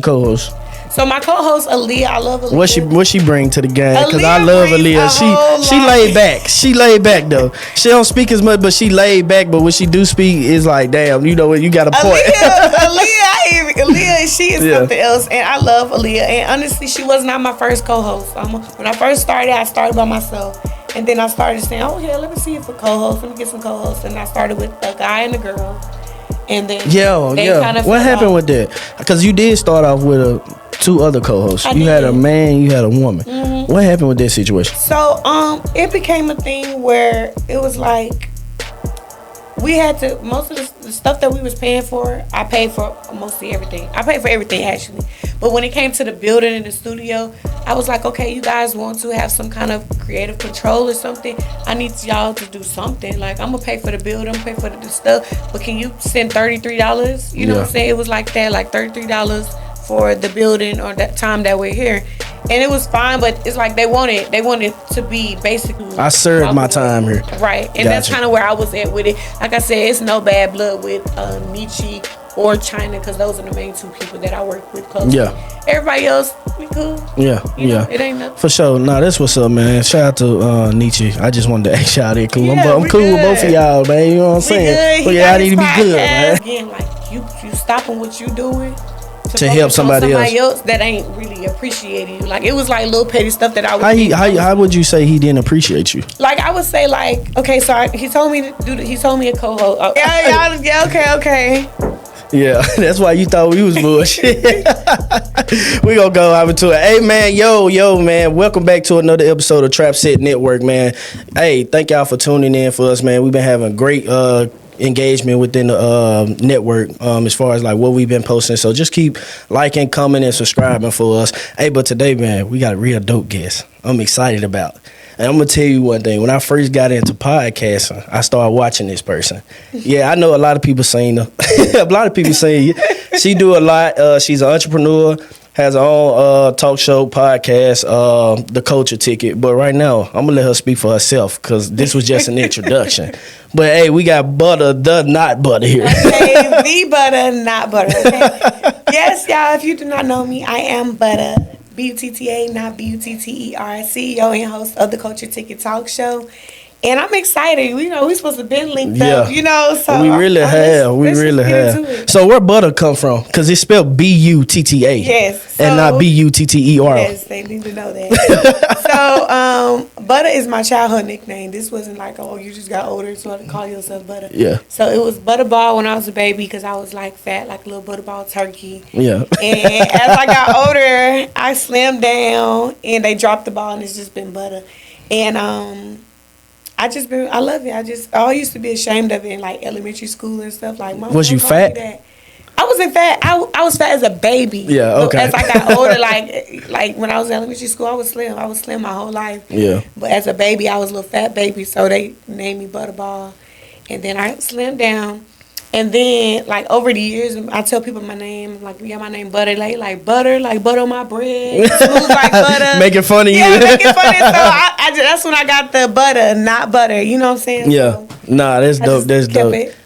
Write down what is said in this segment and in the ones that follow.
Co-host. So my co-host Aaliyah, I love Aaliyah. What she bring to the game? Because I love brings Aaliyah. She laid back. She laid back though. She don't speak as much, but she laid back. But when she do speak, it's like, damn, you know what? You got a point. Aaliyah, she is something else, and I love Aaliyah. And honestly, she was not my first co-host. When I first started, I started by myself, and then I started saying, "Oh, hell, let me see if a co-host. Let me get some co-hosts." And I started with a guy and a girl, and then kind of what happened with that? Because you did start off with two other co-hosts. You had a man, you had a woman. Mm-hmm. What happened with that situation? So it became a thing where it was like we had to, most of the stuff that we was paying for, I paid for mostly everything. I paid for everything actually. But when it came to the building and the studio, I was like, okay, you guys want to have some kind of creative control or something? I need y'all to do something. Like, I'm gonna pay for the building, I'm gonna pay for the stuff, but can you send $33? You know what I'm saying? It was like that, like $33 for the building or that time that we're here. And it was fine, but it's like they wanted to be basically. I served my time here. Right. And that's kind of where I was at with it. Like I said, it's no bad blood with Nietzsche or China, because those are the main two people that I work with closely. Yeah. Everybody else, we cool. Yeah. It ain't nothing. For sure. Nah, that's what's up, man. Shout out to Nietzsche. I just wanted to ask y'all that. Cool. I'm cool with both of y'all, man. You know what I'm saying? But y'all need to be good, man. Again, like you stopping what you doing to help somebody else that ain't really appreciating you. Like, it was like little petty stuff that I was how would you say he didn't appreciate you? Like, I would say, like, okay, so he told me to do he told me a co-host. Oh, okay. Yeah, that's why you thought we was bullshit. We gonna go over to it. Hey, man, yo, man. Welcome back to another episode of Trap Set Network, man. Hey, thank y'all for tuning in for us, man. We've been having great engagement within the network as far as like what we've been posting. So just keep liking, commenting, and subscribing for us. Hey, but today, man, we got a real dope guest I'm excited about. And I'm going to tell you one thing. When I first got into podcasting, I started watching this person. Yeah, I know a lot of people saying her. A lot of people saying she do a lot. She's an entrepreneur, has her own talk show, podcast, The Culture Ticket. But right now, I'm going to let her speak for herself because this was just an introduction. But, hey, we got Butta, the not Butta here. Okay, the Butta, not Butta. Okay? Yes, y'all, if you do not know me, I am Butta. Butta, not Butter, CEO and host of the Culture Ticket Talk Show. And I'm excited. You know, we supposed to be linked up, you know. So we really have. So where Butta come from? Because it's spelled Butta. Yes. And not Butter. Yes, they need to know that. So Butta is my childhood nickname. This wasn't like, oh, you just got older, so to call yourself Butta. Yeah. So it was Butterball when I was a baby because I was like fat, like a little Butterball turkey. Yeah. And as I got older, I slimmed down and they dropped the ball and it's just been Butta. And I love it. I used to be ashamed of it in like elementary school and stuff. Like, Mom, was you fat? I wasn't fat. I was fat as a baby. Yeah, okay. As I got older, like when I was in elementary school, I was slim. I was slim my whole life. Yeah. But as a baby, I was a little fat baby, so they named me Butterball. And then I slimmed down. And then, like, over the years, I tell people my name, like, my name Butter, like butter on my bread, smooth like butter. Making fun of you. Yeah, making fun of it. So that's when I got the Butta, not butter. You know what I'm saying? Yeah. So that's dope. That's dope. It.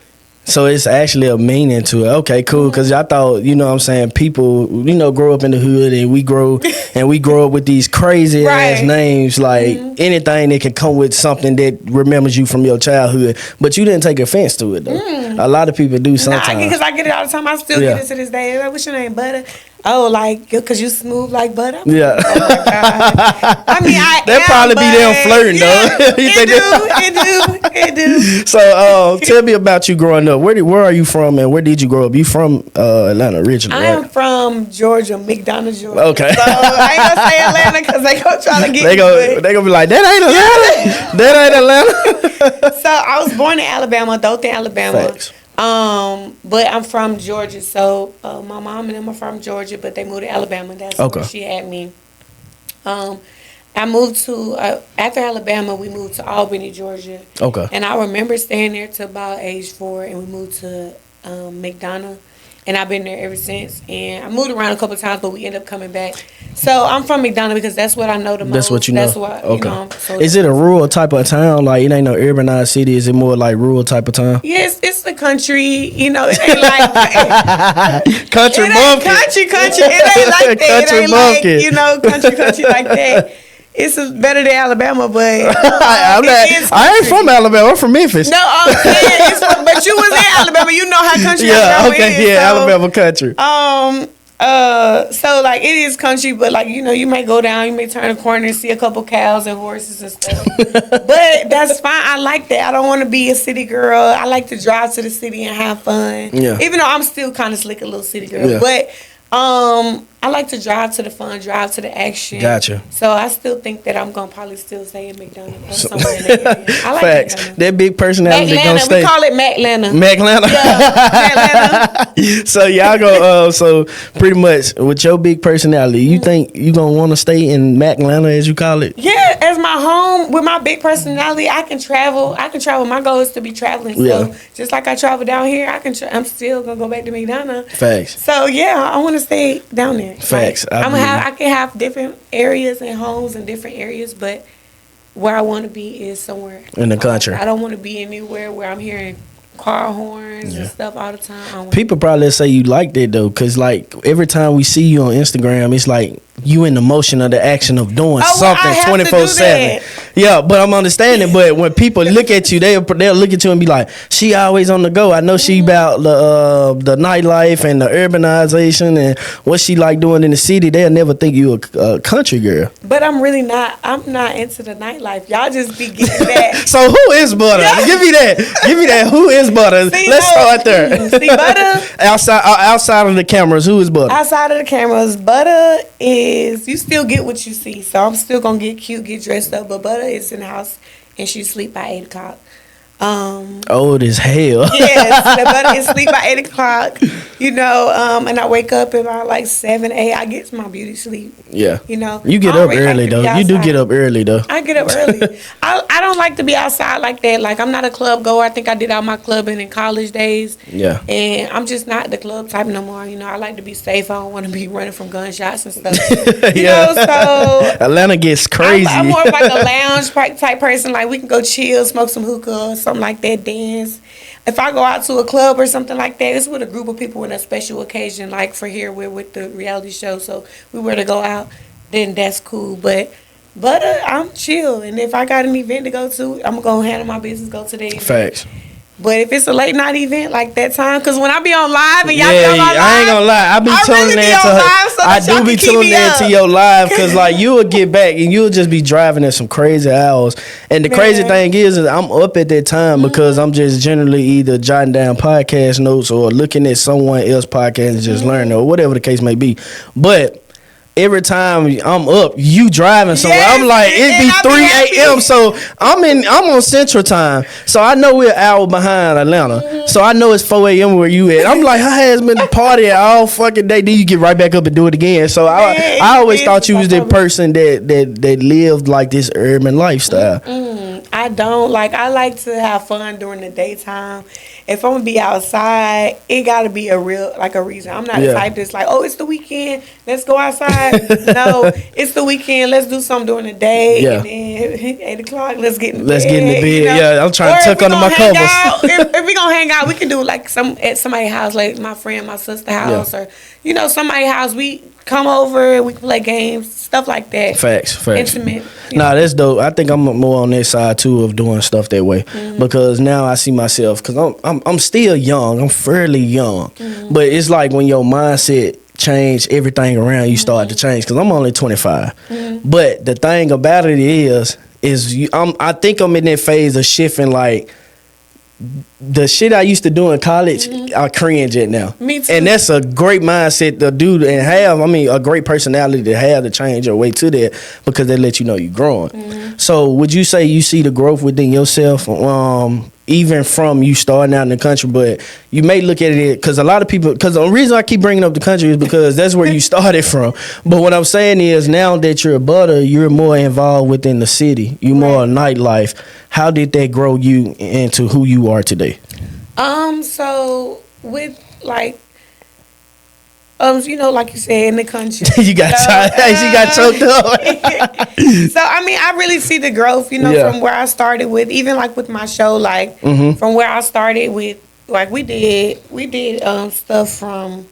So it's actually a meaning to it. Okay, cool. Because I thought, you know what I'm saying, people, grow up in the hood and we grow up with these crazy ass names, like anything that can come with something that remembers you from your childhood. But you didn't take offense to it, though. A lot lot of people do sometimes. Because I get it all the time. I still get it to this day. Like, what's your name? Butter? Oh, like, because you smooth like butter? Yeah. Oh, my God. I mean, That probably be them flirting, though. It do. So, tell me about you growing up. Where are you from and where did you grow up? You from Atlanta originally, I am from Georgia, McDonough, Georgia. Okay. So, I ain't going to say Atlanta because they going to try to get They going to be like, that ain't Atlanta. That ain't Atlanta. So, I was born in Alabama, Dothan, Alabama. Facts. But I'm from Georgia, so my mom and them are from Georgia, but they moved to Alabama. That's where she had me. I moved to after Alabama, we moved to Albany, Georgia. Okay. And I remember staying there till about age 4, and we moved to McDonough, and I've been there ever since. And I moved around a couple of times, but we end up coming back. So I'm from McDonough because that's what I know the most. That's what you know. That's why. Okay. You know, so is it a rural type of town? Like it ain't no urbanized city. Is it more like rural type of town? Yes, it's the country. You know, it ain't like country bumpkin. Country. It ain't like that. Country it ain't bumpkin. like, you know, country like that. It's better than Alabama, but I ain't from Alabama. I'm from Memphis. No, I'm saying but you was in Alabama. You know how country Alabama is. Yeah, so, Alabama country. So like it is country, but like you know, you may go down, you may turn a corner and see a couple cows and horses and stuff. But that's fine. I like that. I don't want to be a city girl. I like to drive to the city and have fun. Yeah. Even though I'm still kind of slick, a little city girl, yeah. But I like to drive to the fun, drive to the action. Gotcha. So I still think that I'm gonna probably still stay in McDonough or somewhere in that area. I like facts. McDonough. That big personality gonna stay. We call it Maclanta. Maclanta. Yeah, Maclanta. So y'all go. So pretty much with your big personality, you think you gonna want to stay in Maclanta as you call it? Yeah, as my home with my big personality, I can travel. My goal is to be traveling. So just like I travel down here, I'm still gonna go back to McDonough. Facts. So yeah, I want to stay down there. Facts. Like, I can have different areas and homes in different areas, but where I want to be is somewhere in the country. I don't want to be anywhere where I'm hearing car horns and stuff all the time. People probably say you like that though, cause like every time we see you on Instagram, it's like you in the motion of the action of doing something 24/7. Yeah, but I'm understanding. But when people look at you, they'll look at you and be like, "She always on the go." I know she about the nightlife and the urbanization and what she like doing in the city. They'll never think you a country girl. But I'm really not. I'm not into the nightlife. Y'all just be getting that. So who is Butta? Yeah. Give me that. Who is Butta? Let's start there. See, Butta outside of the cameras. Who is Butta? Outside of the cameras, Butta is you still get what you see. So I'm still gonna get cute, get dressed up. But Butta is in the house and she sleep by 8 o'clock. Old as hell. Yes, the Butta is sleep by 8 o'clock. You know, and I wake up about like 7, 8. I get my beauty sleep. Yeah. You know, you get up early though. You do get up early though. I get up early. I don't like to be outside like that. Like I'm not a club goer. I think I did all my clubbing in college days. Yeah. And I'm just not the club type no more. You know, I like to be safe. I don't want to be running from gunshots and stuff. You know, so Atlanta gets crazy. I'm more of like a lounge type person. Like we can go chill, smoke some hookah or something like that, dance. If I go out to a club or something like that, it's with a group of people in a special occasion. Like for here, we're with the reality show, so we were to go out, then that's cool. But I'm chill, and if I got an event to go to, I'm gonna handle my business, go to the event. Facts. But if it's a late night event like that time, because when I be on live and y'all be on my live, I ain't gonna lie, I be tuning in to her. I do be tuning in to your live because like you will get back and you'll just be driving at some crazy hours. And the crazy thing is I'm up at that time because I'm just generally either jotting down podcast notes or looking at someone else's podcast and just learning or whatever the case may be. But every time I'm up, you driving somewhere. Yes, I'm like, it be 3 a.m. So I'm on Central Time. So I know we're an hour behind Atlanta. Mm-hmm. So I know it's 4 a.m. where you at. I'm like, her has been partying all fucking day. Then you get right back up and do it again. So I always thought you was the person that lived like this urban lifestyle. Mm-hmm. I don't. Like, I like to have fun during the daytime. If I'm gonna be outside, it gotta be a reason. I'm not the type that's like, oh, it's the weekend, let's go outside. No, it's the weekend, let's do something during the day. Yeah. And then 8 o'clock, let's get in the bed. You know? Yeah, I'm trying to tuck under my covers. If we gonna hang out, we can do like at somebody's house, like my friend, my sister's house, or somebody's house. We come over, we can play games, stuff like that. Facts. Intimate. Nah, that's dope. I think I'm more on that side too of doing stuff that way because now I see myself because I'm still young. I'm fairly young, but it's like when your mindset change, everything around you start to change. Because I'm only 25, but the thing about it is I think I'm in that phase of shifting like. The shit I used to do in college, I cringe at now. Me too. And that's a great mindset to do and have. I mean, a great personality to have to change your way to that because they let you know you're growing. So, would you say you see the growth within yourself, even from you starting out in the country? But you may look at it because a lot of people. Because the reason I keep bringing up the country is because that's where you started from. But what I'm saying is now that you're a Butta, you're more involved within the city. You're more nightlife. How did that grow you into who you are today? So with like like you said, in the country. You got she got choked up. So I mean, I really see the growth, from where I started with, even like with my show, like from where I started with, like we did stuff from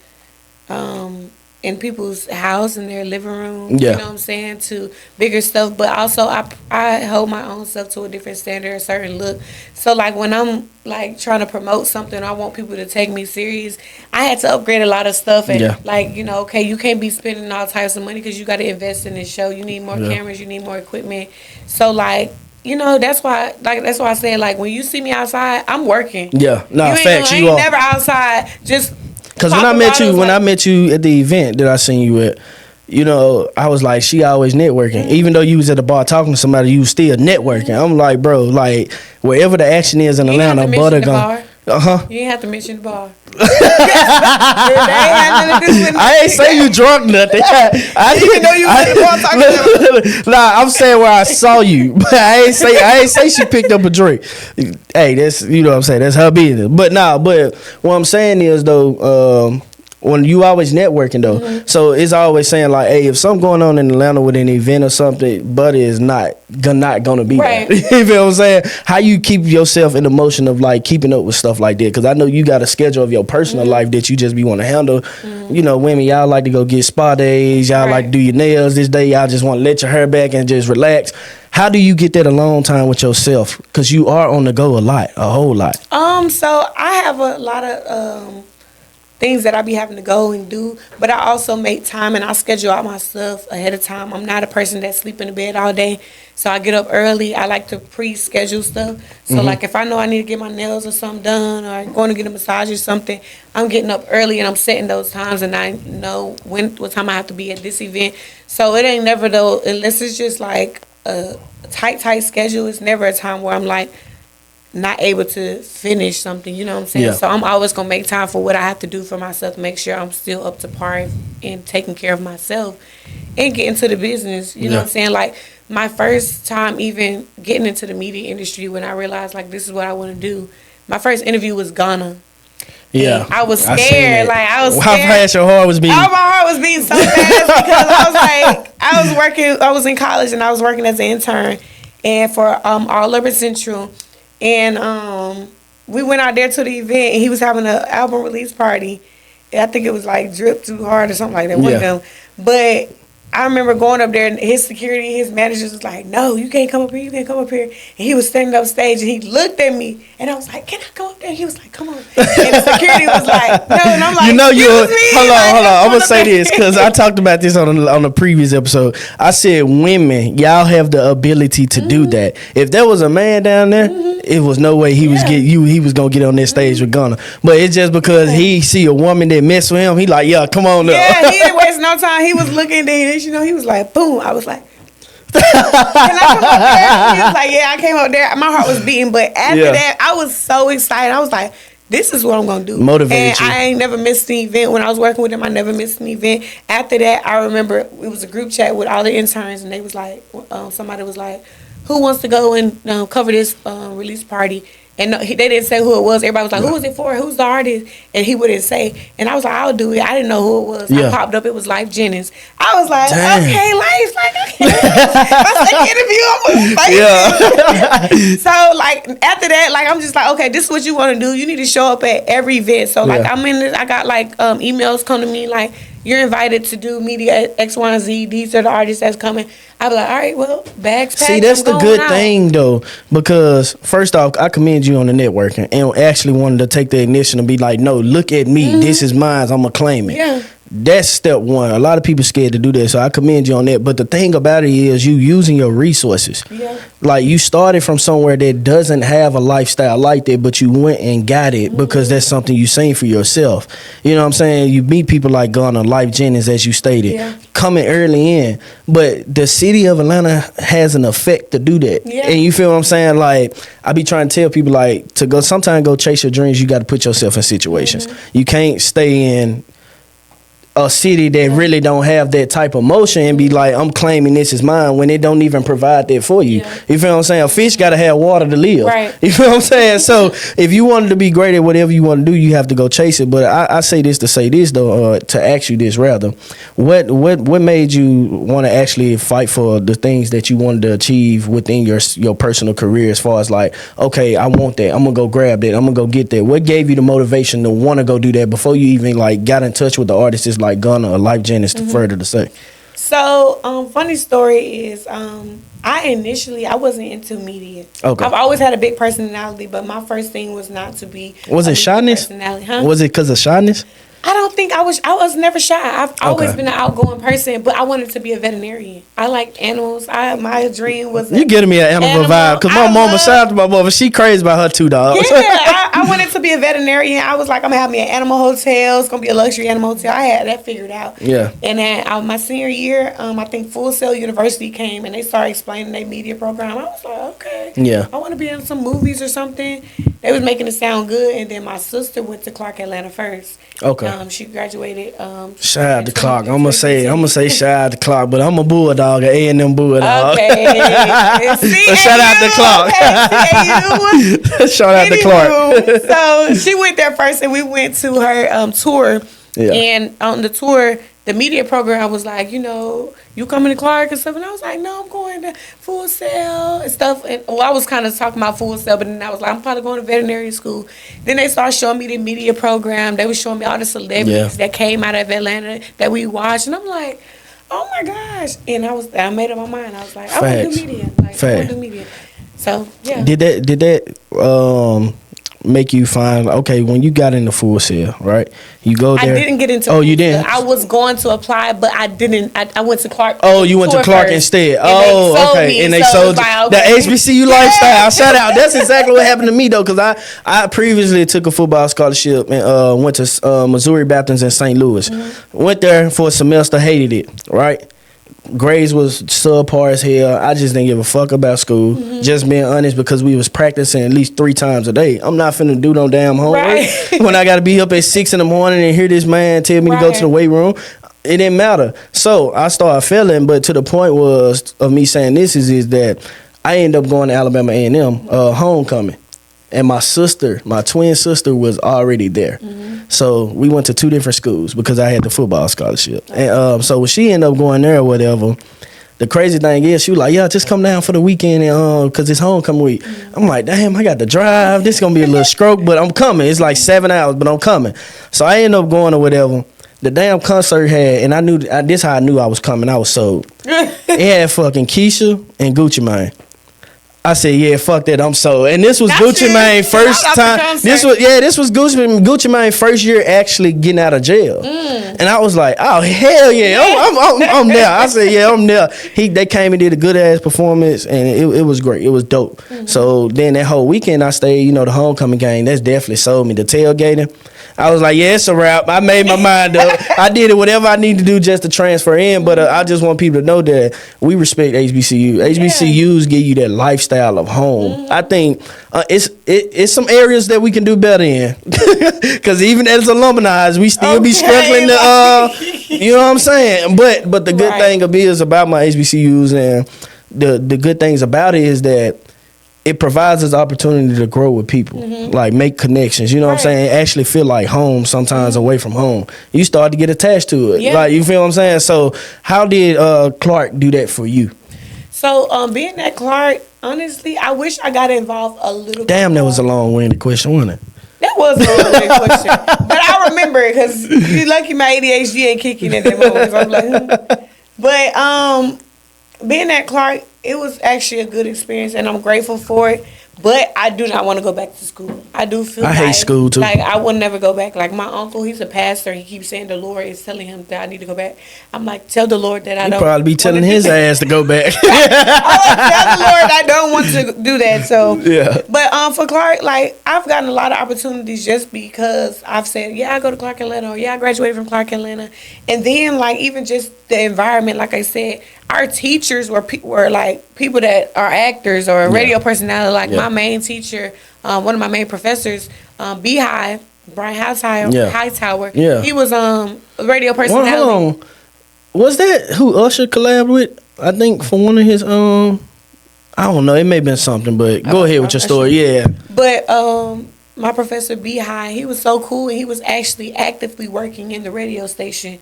in people's house in their living room, you know what I'm saying, to bigger stuff. But also I hold my own stuff to a different standard, a certain look. So like when I'm like trying to promote something, I want people to take me serious. I had to upgrade a lot of stuff, and like okay, you can't be spending all types of money because you got to invest in this show. You need more cameras, you need more equipment. So like, that's why I said, like, when you see me outside, I'm working. Yeah, no, facts. I ain't never outside just. Because when I met you at the event that I seen you at, I was like, she always networking. Even though you was at the bar talking to somebody, you was still networking. I'm like, bro, like, wherever the action is in Atlanta, Butta gone. You ain't have to mention the bar. I ain't say you drunk nothing. I even though you was at the bar talking to Nah, I'm saying where I saw you, but I ain't say she picked up a drink. Hey, that's what I'm saying. That's her business. But what I'm saying is though, when you always networking though, so it's always saying like, hey, if something going on in Atlanta with an event or something, Butta is not gonna be there. You feel what I'm saying? How you keep yourself in the motion of like keeping up with stuff like that? Because I know you got a schedule of your personal life that you just be want to handle. Women, y'all like to go get spa days, y'all like to do your nails this day, y'all just want to let your hair back and just relax. How do you get that alone time with yourself? Because you are on the go a whole lot. So I have a lot of things that I be having to go and do, but I also make time and I schedule out my stuff ahead of time. I'm not a person that sleep in the bed all day, so I get up early. I like to pre-schedule stuff. So like if I know I need to get my nails or something done, or I'm going to get a massage or something, I'm getting up early and I'm setting those times, and I know what time I have to be at this event. So it ain't never though, unless it's just like a tight schedule, it's never a time where I'm like not able to finish something, you know what I'm saying? So I'm always gonna make time for what I have to do for myself to make sure I'm still up to par and taking care of myself and get into the business, you know what I'm saying? Like my first time even getting into the media industry, when I realized like this is what I want to do, my first interview was Ghana. Yeah, I was scared. I was scared. How fast your heart was beating? Oh, my heart was beating so fast because I was like, I was in college and I was working as an intern and for All Urban Central. And we went out there to the event, and he was having an album release party. I think it was like Drip Too Hard or something like that. One of them. But I remember going up there, and his security, his managers was like, no, you can't come up here, you can't come up here. And he was standing up stage, and he looked at me, and I was like, can I come up there? And he was like, come on. And the security was like, no. And I'm like, hold on. I'm going to say this, because I talked about this on the previous episode. I said, women, y'all have the ability to do that. If there was a man down there, it was no way he was gonna get on that stage with Gunna. But it's just because he see a woman that mess with him, he like, yeah, come on up. Yeah, he didn't waste no time. He was looking there, he was like, boom. I was like, can I come up there? He was like, yeah, I came up there. My heart was beating, but after that, I was so excited. I was like, this is what I'm gonna do. Motivated you. I ain't never missed an event. When I was working with him, I never missed an event. After that, I remember it was a group chat with all the interns, and they was like, somebody was like, who wants to go and cover this release party? And they didn't say who it was. Everybody was like, who is it for? Who's the artist? And he wouldn't say. And I was like, I'll do it. I didn't know who it was. I popped up. It was Life Jennings. I was like, okay, Life. Like, okay. My second interview, I'm So, like, after that, like, I'm just like, okay, this is what you want to do. You need to show up at every event. So, like, I'm in this. I got, like, emails come to me, like, you're invited to do media X, Y, and Z. These are the artists that's coming. I be like, all right, well, bags packed. See, that's the good thing, though, because first off, I commend you on the networking and actually wanted to take the initiative and be like, no, look at me. This is mine. I'm going to claim it. Yeah. That's step one. A lot of people scared to do that, so I commend you on that. But the thing about it is you using your resources. Yeah. Like, you started from somewhere that doesn't have a lifestyle like that, but you went and got it because that's something you seen for yourself. You know what I'm saying? You meet people like Gunna, Life Jennings, as you stated, coming early in. But the city of Atlanta has an effect to do that. Yeah. And you feel what I'm saying? Like, I be trying to tell people, like, to go sometimes go chase your dreams, you got to put yourself in situations. You can't stay in a city that really don't have that type of motion and be like, I'm claiming this is mine when it don't even provide that for you. Yeah. You feel what I'm saying? A fish gotta have water to live. Right. You feel what I'm saying? So if you wanted to be great at whatever you want to do, you have to go chase it. But I say this to say this though, to ask you this rather. What made you want to actually fight for the things that you wanted to achieve within your personal career, as far as like, okay, I want that, I'm gonna go grab that, I'm gonna go get that. What gave you the motivation to want to go do that before you even like got in touch with the artists like Gunna or Life Jennings, further to say? So, funny story is, I wasn't into media. Okay. I've always had a big personality, but my first thing was not to be. Was it shyness? Huh? Was it because of shyness? I don't think I was never shy. I've always Okay. been an outgoing person, but I wanted to be a veterinarian. I like animals. My dream was. You getting me an animal vibe? Cause my mama, shout out to my mama, she crazy about her 2 dogs. Yeah, I wanted to be a veterinarian. I was like, I'm gonna have me an animal hotel. It's gonna be a luxury animal hotel. I had that figured out. Yeah. And then my senior year, I think Full Sail University came and they started explaining their media program. I was like, okay. Yeah. I want to be in some movies or something. They was making it sound good, and then my sister went to Clark Atlanta first. Okay. She graduated. Shout out to Clark. I'm gonna say shout out to Clark, but I'm a bulldog, an A&M bulldog. Okay. So shout out to Clark. Okay, Shout out to Clark. So she went there first, and we went to her tour. Yeah. And on the tour, the media program was like, you coming to Clark and stuff, and I was like, no, I'm going to Full Sail and stuff. And I was kind of talking about Full Sail, but then I was like, I'm probably going to veterinary school. Then they started showing me the media program. They were showing me all the celebrities that came out of Atlanta that we watched, and I'm like, oh my gosh! And I made up my mind. I was like, I want to do media. Like, I want to do media. So yeah. Did that make you find, okay, when you got into Full Sail, right? You go there. I didn't get into. Oh, you didn't. I was going to apply, but I didn't. I went to Clark. Oh, you went to Clark first. instead. And Okay. And they sold you the HBCU lifestyle. Shout out. That's exactly what happened to me though, because I previously took a football scholarship and went to Missouri Baptist in St. Louis. Went there for a semester, hated it. Right. Grades was subpar as hell. I just didn't give a fuck about school. Just being honest, because we was practicing at least 3 times a day. I'm not finna do no damn homework when I gotta be up at 6 in the morning and hear this man tell me to go to the weight room. It didn't matter. So I started failing, but to the point was of me saying this is that I ended up going to Alabama A&M homecoming. And my twin sister was already there. So we went to 2 different schools because I had the football scholarship. And so when she ended up going there or whatever, the crazy thing is she was like, yeah, just come down for the weekend and because it's homecoming week. I'm like, damn, I got to drive. This is going to be a little stroke, but I'm coming. It's like 7 hours, but I'm coming. So I ended up going or whatever. The damn concert had, and I knew, this how I knew I was coming. I was sold. It had fucking Keisha and Gucci Mane. I said, yeah, fuck that, I'm sold. And this was Gucci Mane first time. This was Gucci Mane first year actually getting out of jail. And I was like, oh hell yeah, I'm there. I said, yeah, I'm there. They came and did a good ass performance, and it was great. It was dope. So then that whole weekend I stayed, the homecoming game. That's definitely sold me. The tailgating, I was like, yeah, it's a wrap. I made my mind up. I did it, whatever I need to do just to transfer in. But I just want people to know that we respect HBCU. HBCUs give you that lifestyle of home. I think it's some areas that we can do better in. Because even as alumni, we still be struggling to, you know what I'm saying? But the good thing about my HBCUs and the good things about it is that it provides us opportunity to grow with people, like make connections. You know what I'm saying? Actually feel like home sometimes away from home. You start to get attached to it. Like, you feel what I'm saying? So how did Clark do that for you? So being at Clark, honestly, I wish I got involved a little bit. Damn, that was a long-winded question, wasn't it? That was a long-winded question. But I remember it because you're lucky my ADHD ain't kicking at that moment. So I'm like, But being at Clark, it was actually a good experience, and I'm grateful for it. But I do not want to go back to school. I do feel I hate school too. Like I will never go back. Like my uncle, he's a pastor. He keeps saying the Lord is telling him that I need to go back. I'm like, tell the Lord that I don't. He probably be telling his ass to go back. Tell the Lord I don't want to do that. So yeah. But for Clark, like I've gotten a lot of opportunities just because I've said, yeah, I go to Clark Atlanta, or yeah, I graduated from Clark Atlanta, and then like even just the environment, like I said. Our teachers were like people that are actors or radio personality. Like my main teacher, one of my main professors, Beehive, Brian Hightower. Yeah. Hightower. Yeah. He was a radio Well, personality. hold on. Was that who Usher collabed with? I think for one of his I don't know. It may have been something, but go ahead with your story. Yeah. But my professor B High, he was so cool, and he was actually actively working in the radio station.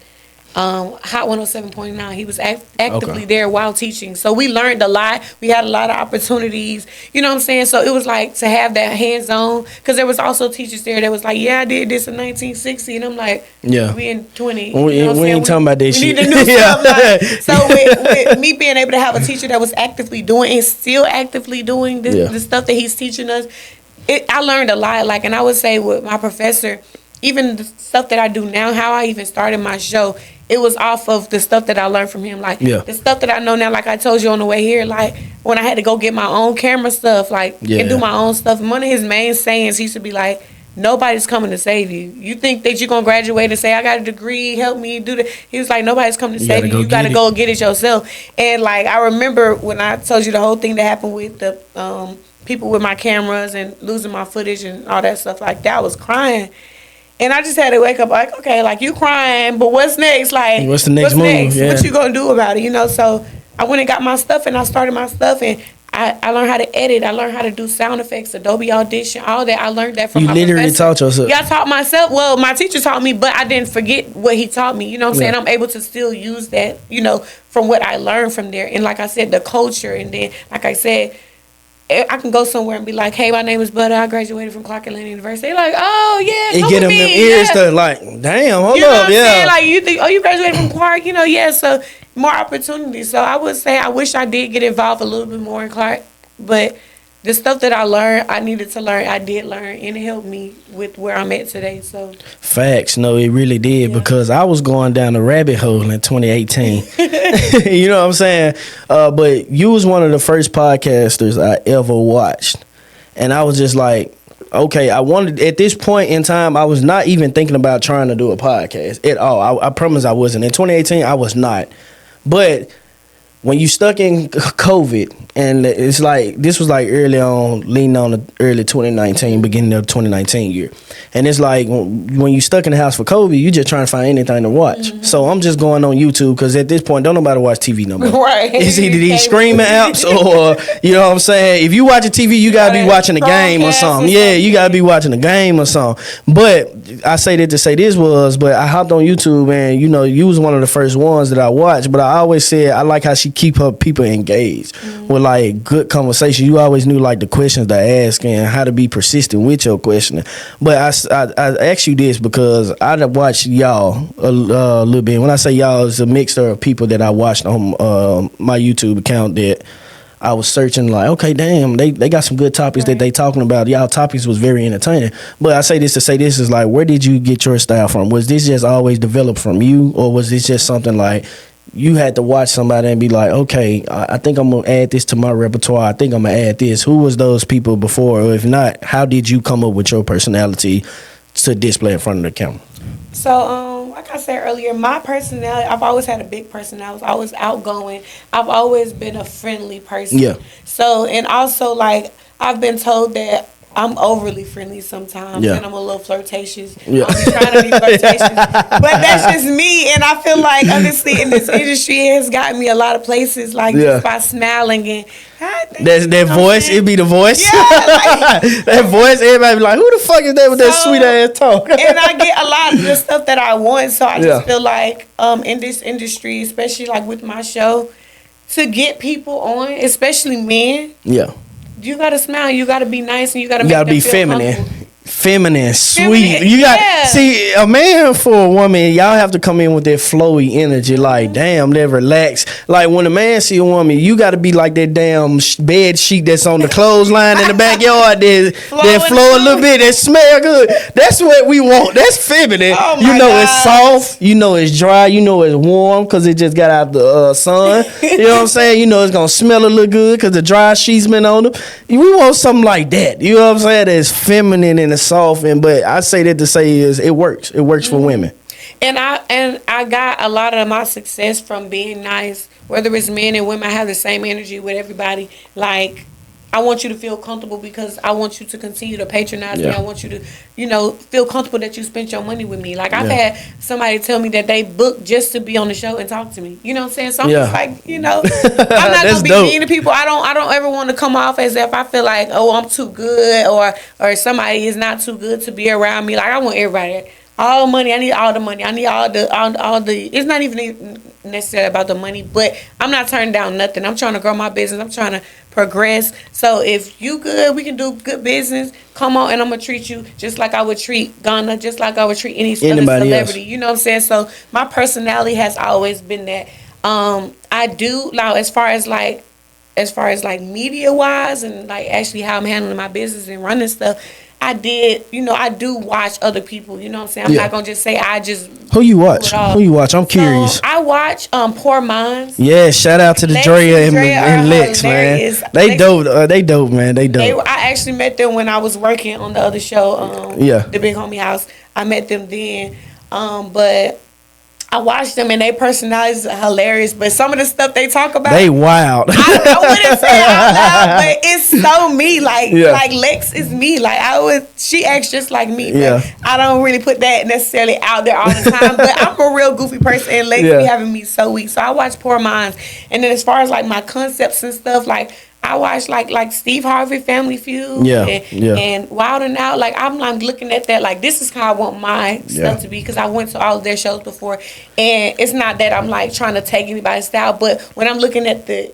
Hot 107.9. He was actively there while teaching. So we learned a lot. We had a lot of opportunities. You know what I'm saying? So it was like to have that hands-on, because there was also teachers there that was like, yeah, I did this in 1960. And I'm like, yeah, we in 20. We ain't talking about that shit. We need to do stuff. Like, so with me being able to have a teacher that was actively doing and still actively doing the stuff that he's teaching us, I learned a lot. Like, and I would say with my professor, even the stuff that I do now, how I even started my show, it was off of the stuff that I learned from him. Like, the stuff that I know now, like I told you on the way here, like, when I had to go get my own camera stuff, like, and do my own stuff. And one of his main sayings, he used to be like, nobody's coming to save you. You think that you're going to graduate and say, I got a degree, help me do that. He was like, nobody's coming to save you. You got to go get it yourself. And, like, I remember when I told you the whole thing that happened with the people with my cameras and losing my footage and all that stuff like that, I was crying. And I just had to wake up like, okay, like, you crying, but what's next? Like, what's the next move? Yeah. What you gonna do about it? You know, so I went and got my stuff, and I started my stuff, and I learned how to edit. I learned how to do sound effects, Adobe Audition, all that. I learned that from my professor. You literally taught yourself? Yeah, I taught myself. Well, my teacher taught me, but I didn't forget what he taught me. You know what I'm saying? I'm able to still use that, you know, from what I learned from there. And like I said, the culture, and then, like I said, I can go somewhere and be like, hey, my name is Butta. I graduated from Clark Atlanta University. They're like, oh, yeah, come get with them me. ears to like, damn, hold you know up, what I'm saying? Like, you think, oh, you graduated from Clark? You know, yeah, so more opportunities. So I would say I wish I did get involved a little bit more in Clark. But the stuff that I learned, I needed to learn, I did learn, and it helped me with where I'm at today. So facts, no, it really did, because I was going down the rabbit hole in 2018. You know what I'm saying? But you was one of the first podcasters I ever watched, and I was just like, okay, I wanted, at this point in time, I was not even thinking about trying to do a podcast at all. I promise I wasn't. In 2018, I was not. But when you stuck in COVID, and it's like, this was like early on, leaning on the early 2019, beginning of 2019 year. And it's like, when you stuck in the house for COVID, you just trying to find anything to watch. Mm-hmm. So I'm just going on YouTube, because at this point, don't nobody watch TV no more. Right. It's either these streaming apps or, you know what I'm saying? If you watching TV, you got to be watching a game or something. Yeah, you got to be watching a game or something. But I say that to say this but I hopped on YouTube, and, you know, you was one of the first ones that I watched. But I always said, I like how she keep her people engaged with like good conversation. You always knew like the questions to ask and how to be persistent with your questioning. But I asked you this because I watched y'all a little bit. When I say y'all, it's a mixture of people that I watched on my YouTube account that I was searching like, okay, damn, they got some good topics that they talking about. Y'all topics was very entertaining. But I say this to say this is like, where did you get your style from? Was this just always developed from you, or was this just something like you had to watch somebody and be like, okay, I think I'm going to add this to my repertoire. I think I'm going to add this. Who was those people before? Or if not, how did you come up with your personality to display in front of the camera? So, like I said earlier, my personality, I've always had a big personality. I was outgoing. I've always been a friendly person. Yeah. So, and also, like, I've been told that I'm overly friendly sometimes, and I'm a little flirtatious. I'm trying to be flirtatious, but that's just me. And I feel like, honestly, in this industry, it has gotten me a lot of places, like just by smiling and that voice. It be the voice. Yeah, like, that voice. Everybody be like, "Who the fuck is that with that sweet ass talk?" And I get a lot of the stuff that I want. So I just feel like, in this industry, especially like with my show, to get people on, especially men. Yeah. You gotta smile. You gotta be nice, and you gotta be feminine. Feminine, sweet. You got see a man for a woman. Y'all have to come in with that flowy energy. Like damn, that relax. Like when a man see a woman, you got to be like that damn bed sheet that's on the clothesline in the backyard. That flow a little bit. That smell good. That's what we want. That's feminine. Oh you know God. It's soft. You know it's dry. You know it's warm because it just got out the sun. You know what I'm saying? You know it's gonna smell a little good because the dry sheets been on them. We want something like that. You know what I'm saying? That's feminine and soft, but I say that to say is it works. It works for women. And I got a lot of my success from being nice. Whether it's men and women, I have the same energy with everybody. Like I want you to feel comfortable because I want you to continue to patronize me. Yeah. I want you to, feel comfortable that you spent your money with me. Like, I've Yeah. had somebody tell me that they booked just to be on the show and talk to me. You know what I'm saying? So I'm just like, I'm not That's gonna be dope. mean to people. I don't ever want to come off as if I feel like, oh, I'm too good or somebody is not too good to be around me. Like, I want everybody. All money. I need all the money. I need all the. It's not even necessarily about the money, but I'm not turning down nothing. I'm trying to grow my business. I'm trying to progress. So if you good, we can do good business. Come on, and I'm gonna treat you just like I would treat Ghana, just like I would treat any other celebrity. Else. You know what I'm saying? So my personality has always been that. I do now as far as like media wise and like actually how I'm handling my business and running stuff. I do watch other people, you know what I'm saying? I'm not going to just say I just... Who you watch? I'm curious. So, I watch Poor Minds. Yeah, shout out to the Drea and Lex, man. They dope, man. They dope. I actually met them when I was working on the other show, The Big Homie House. I met them then, but... I watch them and their personalities are hilarious, but some of the stuff they talk about, they wild. I wouldn't say it out loud, but it's so me. Like Lex is me. Like she acts just like me. But I don't really put that necessarily out there all the time. But I'm a real goofy person, and Lex be having me so weak. So I watch Poor Minds, and then as far as like my concepts and stuff, like I watch like Steve Harvey Family Feud and Wild 'N Out. Like I'm looking at that like this is how I want my stuff to be because I went to all of their shows before, and it's not that I'm like trying to take anybody's style, but when I'm looking at the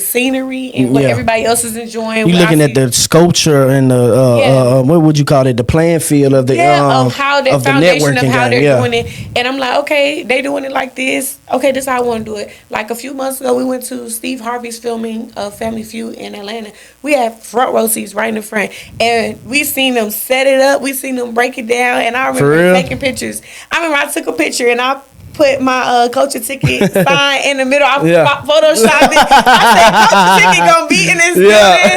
scenery and what everybody else is enjoying. You're looking at the sculpture and the what would you call it? The playing field of the of how the foundation of how they're game. doing it. And I'm like, okay, they doing it like this. Okay, this is how I want to do it. Like a few months ago, we went to Steve Harvey's filming of Family Feud in Atlanta. We had front row seats right in the front, and we seen them set it up. We seen them break it down, and I remember taking pictures. I remember I took a picture and I put my culture ticket sign in the middle. I photoshopped it. I said, culture ticket gonna be in this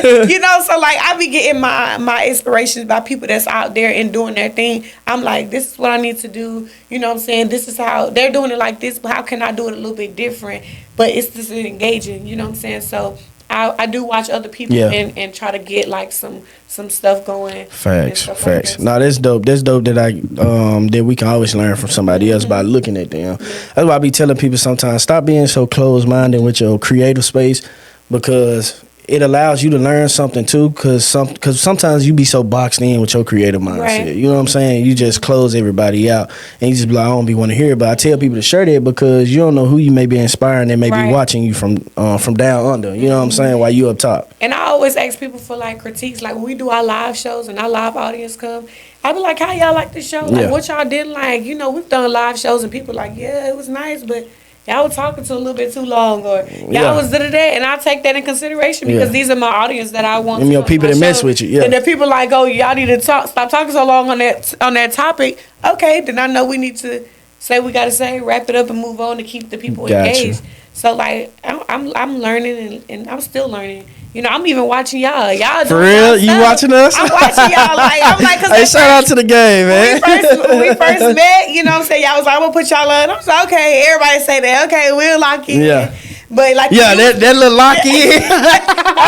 building. You know, so like I be getting my inspirations by people that's out there and doing their thing. I'm like, this is what I need to do. You know what I'm saying? This is how they're doing it like this, but how can I do it a little bit different? But it's just engaging. You know what I'm saying? So I do watch other people and try to get like some stuff going. Facts. No, that's dope. That's dope that that we can always learn from somebody else by looking at them. That's why I be telling people sometimes stop being so closed minded with your creative space because it allows you to learn something too. Because sometimes you be so boxed in with your creative mindset. Right. You know what I'm saying? You just close everybody out and you just be like, I don't be want to hear it. But I tell people to share that because you don't know who you may be inspiring that may be watching you from down under. You know what I'm saying? While you up top. And I always ask people for like critiques. Like when we do our live shows and our live audience come, I be like, how y'all like the show? Like what y'all didn't like? You know, we've done live shows and people like, yeah, it was nice, but y'all were talking to a little bit too long, or y'all was da-da-da, and I take that in consideration because these are my audience that I want. And people that mess with you, and the people like, oh, y'all need to stop talking so long on that topic. Okay, then I know we need to say what we got to say, wrap it up, and move on to keep the people engaged. So like, I'm learning and I'm still learning. You know, I'm even watching y'all. Y'all for real? You watching us? I'm watching y'all. Like I'm like, hey, shout out to the game, man. When we first met, you know what I'm saying? Y'all was like, I'm gonna put y'all on. I'm like, okay, everybody say that. Okay, we'll lock in. Yeah. But like, that little lock in.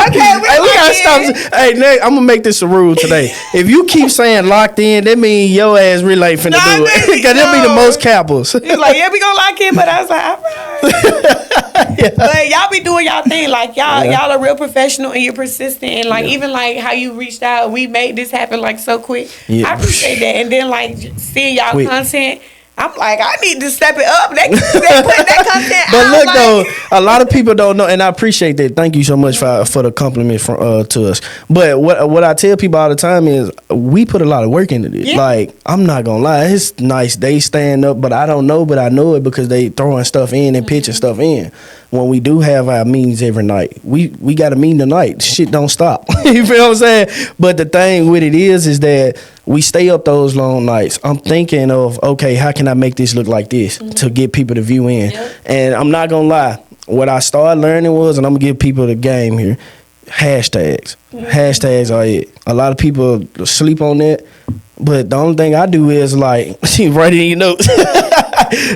Okay, we gotta stop. Hey, Nick, I'm gonna make this a rule today. If you keep saying locked in, that means your ass really ain't finna do it. Because it'll be the most capitals. He's like, yeah, we gonna lock in, but I was like, all right. But y'all be doing y'all thing. Like y'all are real professional and you're persistent and like even like how you reached out, we made this happen like so quick. Yeah. I appreciate that. And then like seeing y'all content, I'm like, I need to step it up. They put that content but out. Look, like, though, a lot of people don't know, and I appreciate that. Thank you so much for the compliment to us. But what I tell people all the time is we put a lot of work into this. Yeah. Like, I'm not going to lie. It's nice. They stand up, but I don't know, but I know it because they throwing stuff in and pitching stuff in. When we do have our meetings every night, we got a meeting tonight. Shit don't stop. You feel what I'm saying? But the thing with it is that we stay up those long nights. I'm thinking of, okay, how can I make this look like this to get people to view in? Yep. And I'm not going to lie. What I started learning was, and I'm going to give people the game here, hashtags. Hashtags are it. A lot of people sleep on that. But the only thing I do is like write it in your notes.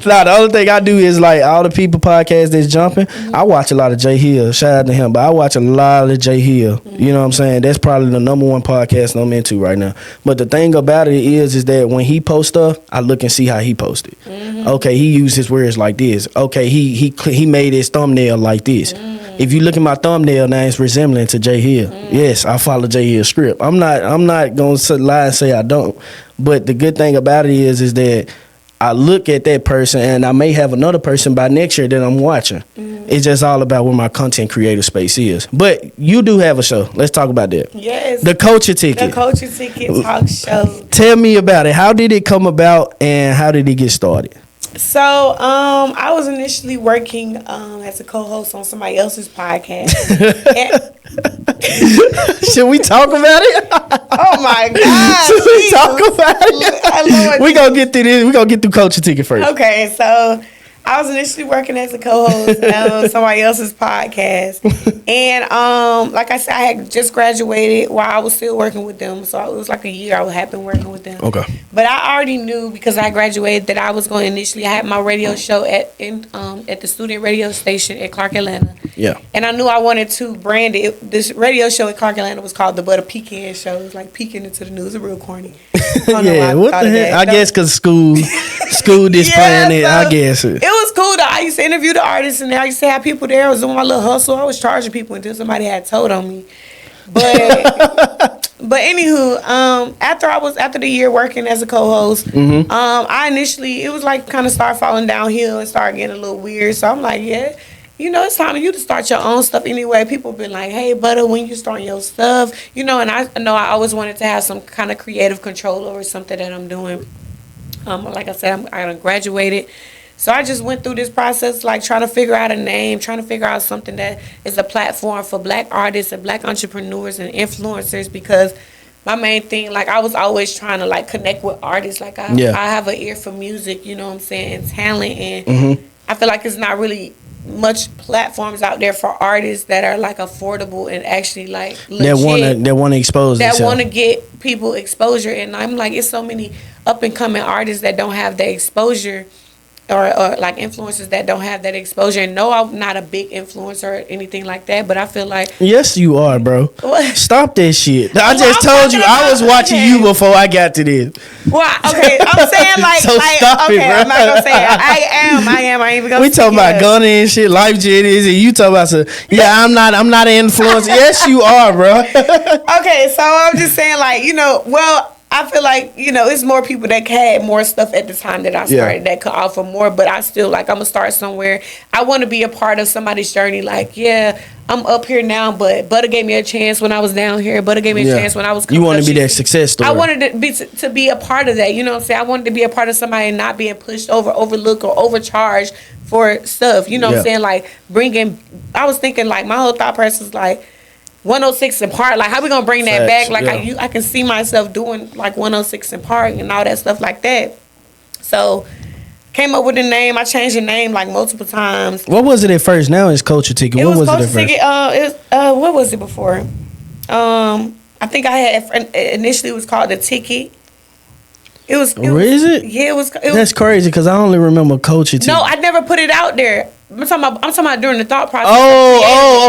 Nah, the only thing I do is like all the people podcasts that's jumping. I watch a lot of Jay Hill. Shout out to him, but I watch a lot of Jay Hill. You know what I'm saying? That's probably the number one podcast I'm into right now. But the thing about it is that when he posts stuff, I look and see how he posted. Okay, he used his words like this. Okay, he made his thumbnail like this. If you look at my thumbnail now, it's resembling to Jay Hill. Yes, I follow Jay Hill's script. I'm not gonna lie and say I don't. But the good thing about it is that I look at that person and I may have another person by next year that I'm watching. It's just all about where my content creator space is. But you do have a show. Let's talk about that. Yes. The Culture Ticket. The Culture Ticket talk show. Tell me about it. How did it come about and how did it get started? So, I was initially working as a co-host on somebody else's podcast. Should we talk about it? Oh my God! Should we talk about it? We gonna get through this. We gonna get through Culture Ticket first. Okay, so I was initially working as a co-host on somebody else's podcast, and like I said, I had just graduated while I was still working with them. So it was like a year I had been working with them. Okay. But I already knew because I graduated that I was going to initially. I had my radio show at the student radio station at Clark, Atlanta. Yeah. And I knew I wanted to brand it. This radio show at Clark, Atlanta was called the Butta Peeking Show. It was like peeking into the news. It was real corny. Yeah. What the heck? I guess because school displaying it. I guess it. It was cool though. I used to interview the artists and I used to have people there. I was doing my little hustle. I was charging people until somebody had told on me. But anywho, after the year working as a co-host, I initially it was like kind of started falling downhill and started getting a little weird. So I'm like, yeah, you know, it's time for you to start your own stuff anyway. People been like, hey, Butta, when you start your stuff, you know, and I know I always wanted to have some kind of creative control over something that I'm doing. Like I said, I graduated. So I just went through this process, like trying to figure out a name, trying to figure out something that is a platform for black artists and black entrepreneurs and influencers, because my main thing, like I was always trying to like connect with artists. Like I have an ear for music, you know what I'm saying, and talent. And I feel like it's not really much platforms out there for artists that are like affordable and actually like legit. That want to expose that themselves. want to get people exposure. And I'm like, it's so many up and coming artists that don't have the exposure. Or like influencers that don't have that exposure. And no, I'm not a big influencer or anything like that, but I feel like... Yes, you are, bro. What? Stop that shit. I just told you, I was watching you before I got to this. Well, okay, I'm saying like... So stop it, bro. I'm not going to say it. I ain't even going to We talking about gunning and shit, life jitties, and you talking about some... Yeah, I'm not an influencer. Yes, you are, bro. Okay, so I'm just saying like, you know, well... I feel like, you know, it's more people that had more stuff at the time that I started that could offer more, but I still, like, I'm going to start somewhere. I want to be a part of somebody's journey. Like, yeah, I'm up here now, but Butta gave me a chance when I was down here. Butta gave me a chance when I was coming You want up. to be that success story. I wanted to be a part of that, you know what I'm saying? I wanted to be a part of somebody and not being pushed over, overlooked, or overcharged for stuff, you know what I'm saying? Like, I was thinking, like, my whole thought process was, like, 106 and Park, like how we gonna bring that back? Like I can see myself doing like 106 and Park and all that stuff like that. So came up with a name. I changed the name like multiple times. What was it at first? Now it's Culture Ticket. What was it at first? What was it before? I think I had initially it was called The Ticket. Is it? Yeah, it was. That's crazy because I only remember Culture Ticket. No, I never put it out there. I'm talking about during the thought process.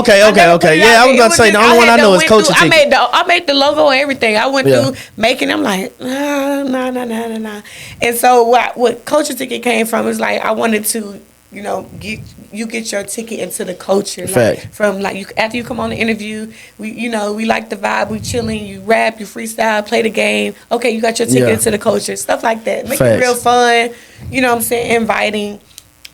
Okay. Yeah, I was about to say the only one I know is Culture Ticket. I made the logo and everything. I went through making. I'm like, nah. And so what Culture Ticket came from is like I wanted to, you know, get your ticket into the culture. Like, from like after you come on the interview, we like the vibe, we chilling, you rap, you freestyle, play the game. Okay, you got your ticket into the culture, stuff like that. Make it real fun. You know what I'm saying? Inviting.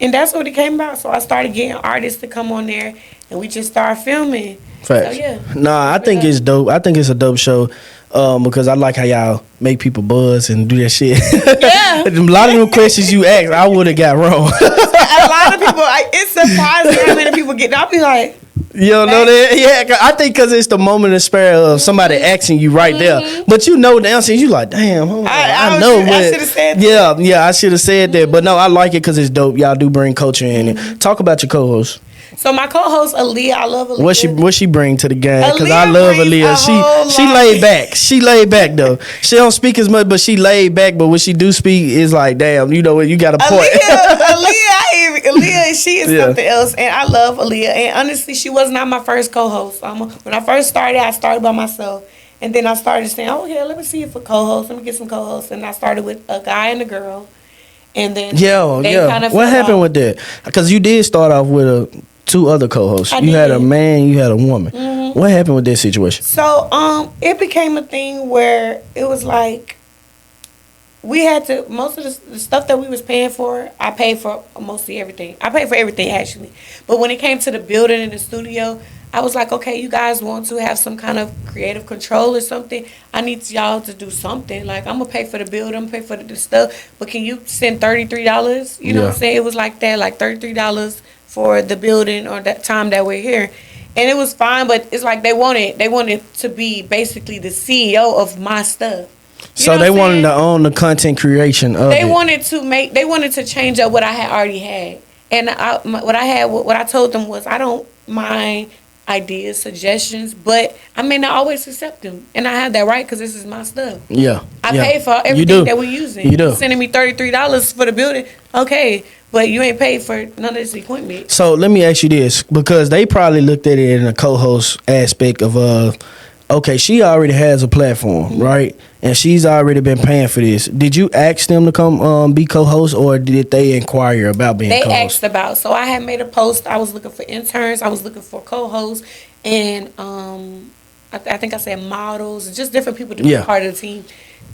And that's what it came about. So I started getting artists to come on there, and we just started filming. Facts. So, yeah. Nah, I think it's dope. I think it's a dope show because I like how y'all make people buzz and do that shit. Yeah. A lot of them questions you asked, I would have got wrong. A lot of people, it's surprising how many people get. I'll be like, you don't know that? Yeah, I think because it's the moment of spare of somebody asking you right there. But you know the answer. You like, damn, I know. I should have said that. Yeah, I should have said that. But no, I like it because it's dope. Y'all do bring culture in it. Talk about your co-host. So my co-host Aaliyah, I love Aaliyah. What she bring to the game? Because I Aaliyah love brings Aaliyah. a whole She lot. laid back. She laid back though. She don't speak as much, but she laid back. But when she do speak, it's like, damn, you know what? You got a point. Aaliyah, she is something else, and I love Aaliyah. And honestly, she was not my first co-host. When I first started, I started by myself, and then I started saying, "Oh yeah, let me see if a co-host. Let me get some co-hosts." And I started with a guy and a girl, and then kind of What happened with that? Because you did start off with two other co-hosts. You had a man, you had a woman. Mm-hmm. What happened with that situation? So it became a thing where it was like we had to, most of the stuff that we was paying for, I paid for mostly everything. I paid for everything actually. But when it came to the building and the studio, I was like, okay, you guys want to have some kind of creative control or something? I need y'all to do something. Like, I'm going to pay for the building, I'm going to pay for the stuff, but can you send $33? You know what I'm saying? It was like that, like $33 for the building or that time that we're here. And it was fine, but it's like they wanted to be basically the CEO of my stuff. So they wanted to own the content creation of it. They wanted to change up what I had already had. And what I told them was, I don't mind ideas, suggestions, but I may not always accept them. And I have that right because this is my stuff. Yeah. I pay for everything that we're using. You do. You're sending me $33 for the building. Okay. But you ain't paid for none of this equipment. So let me ask you this, because they probably looked at it in a co-host aspect of okay, she already has a platform, right? And she's already been paying for this. Did you ask them to come be co-host, or did they inquire about being co-host? They asked about. So I had made a post. I was looking for interns. I was looking for co-hosts. And I think I said models. Just different people to be part of the team.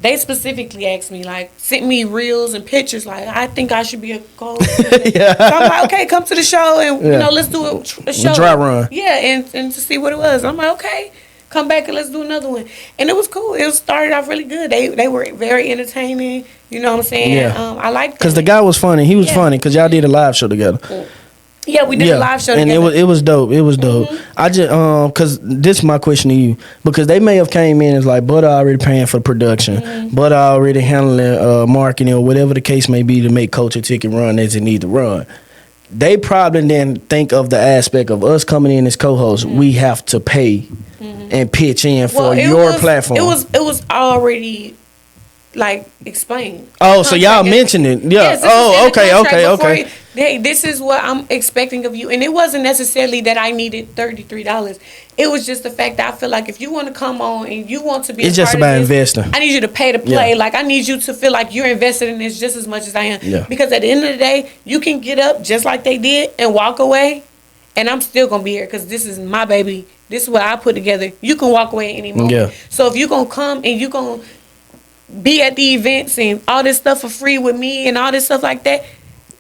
They specifically asked me, like, sent me reels and pictures. Like, I think I should be a co-host. So I'm like, okay, come to the show and, let's do a show. Dry run. Yeah, and to see what it was. I'm like, okay. Come back and let's do another one. And it was cool. It started off really good. They were very entertaining. You know what I'm saying? Yeah. I liked it. Because the guy was funny. He was funny because y'all did a live show together. Yeah, we did a live show together. And it was dope. It was dope. Mm-hmm. I just, because this is my question to you. Because they may have came in as like, Butta already paying for the production. Mm-hmm. Butta already handling marketing or whatever the case may be to make Culture Ticket run as it need to run. They probably didn't think of the aspect of us coming in as co-hosts. Mm-hmm. We have to pay and pitch in for your platform. It was already like explained. Oh, so y'all mentioned it. Yeah. Yes, okay. Hey, this is what I'm expecting of you. And it wasn't necessarily that I needed $33. It was just the fact that I feel like if you want to come on and you want to be, it's just about investing. I need you to pay to play. Like, I need you to feel like you're invested in this just as much as I am. Yeah. Because at the end of the day, you can get up just like they did and walk away, and I'm still gonna be here because this is my baby. This is what I put together. You can walk away any moment. Yeah. So if you're gonna come and you're gonna be at the events and all this stuff for free with me and all this stuff like that,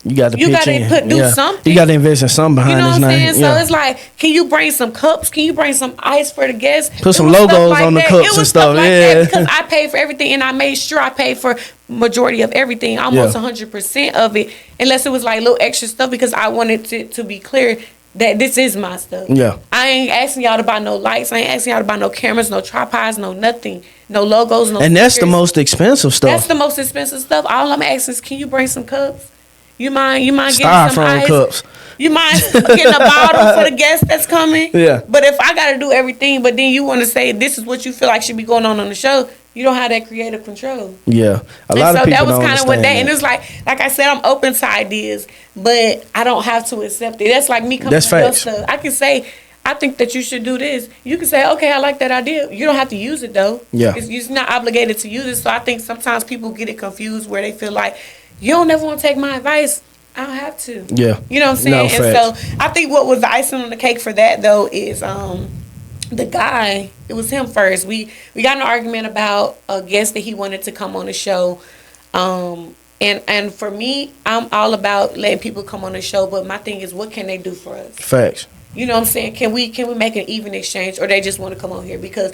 you got to do something. You got to invest in something behind this name. You know what I'm saying? So it's like, can you bring some cups? Can you bring some ice for the guests? Put some logos on the cups and stuff. Because I paid for everything, and I made sure I paid for majority of everything, almost 100% of it, unless it was like little extra stuff, because I wanted it to be clear that this is my stuff. Yeah. I ain't asking y'all to buy no lights. I ain't asking y'all to buy no cameras, no tripods, no nothing, no logos, no. And that's the most expensive stuff. That's the most expensive stuff. All I'm asking is, can you bring some cups? You mind getting some ice? Cups. You mind getting a bottle for the guest that's coming? Yeah. But if I got to do everything, but then you want to say this is what you feel like should be going on the show, you don't have that creative control. Yeah. A lot of people that was don't kind of what that. that. And it's like I said, I'm open to ideas, but I don't have to accept it. That's like me coming to your stuff. I can say, I think that you should do this. You can say, okay, I like that idea. You don't have to use it though. Yeah. You're not obligated to use it. So I think sometimes people get it confused where they feel like, you don't never want to take my advice. I don't have to. Yeah. You know what I'm saying? No, and so I think what was the icing on the cake for that though is the guy, it was him first. We got in an argument about a guest that he wanted to come on the show. And for me, I'm all about letting people come on the show, but my thing is, what can they do for us? Facts. You know what I'm saying? Can we make an even exchange, or they just want to come on here because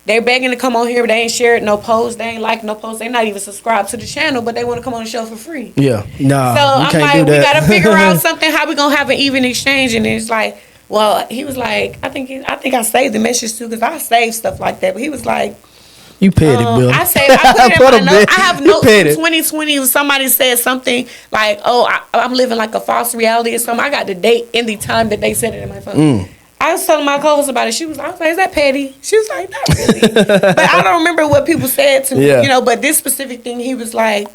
they're begging to come on here, but they ain't shared no posts, they ain't like no posts, they not even subscribed to the channel, but they want to come on the show for free. Yeah, nah. So I'm like, we gotta figure out something. How we gonna have an even exchange? And it's like, well, he was like, I think I saved the message too, because I save stuff like that. But he was like, You petty, Bill. I say I put it in my notes. I have notes petty. from 2020 when somebody said something like, "Oh, I'm living like a false reality" or something. I got the date and the time that they said it in my phone. I was telling my co-host about it. I was like, "Is that petty?" She was like, "Not really," but I don't remember what people said to me. Yeah. You know, but this specific thing, he was like,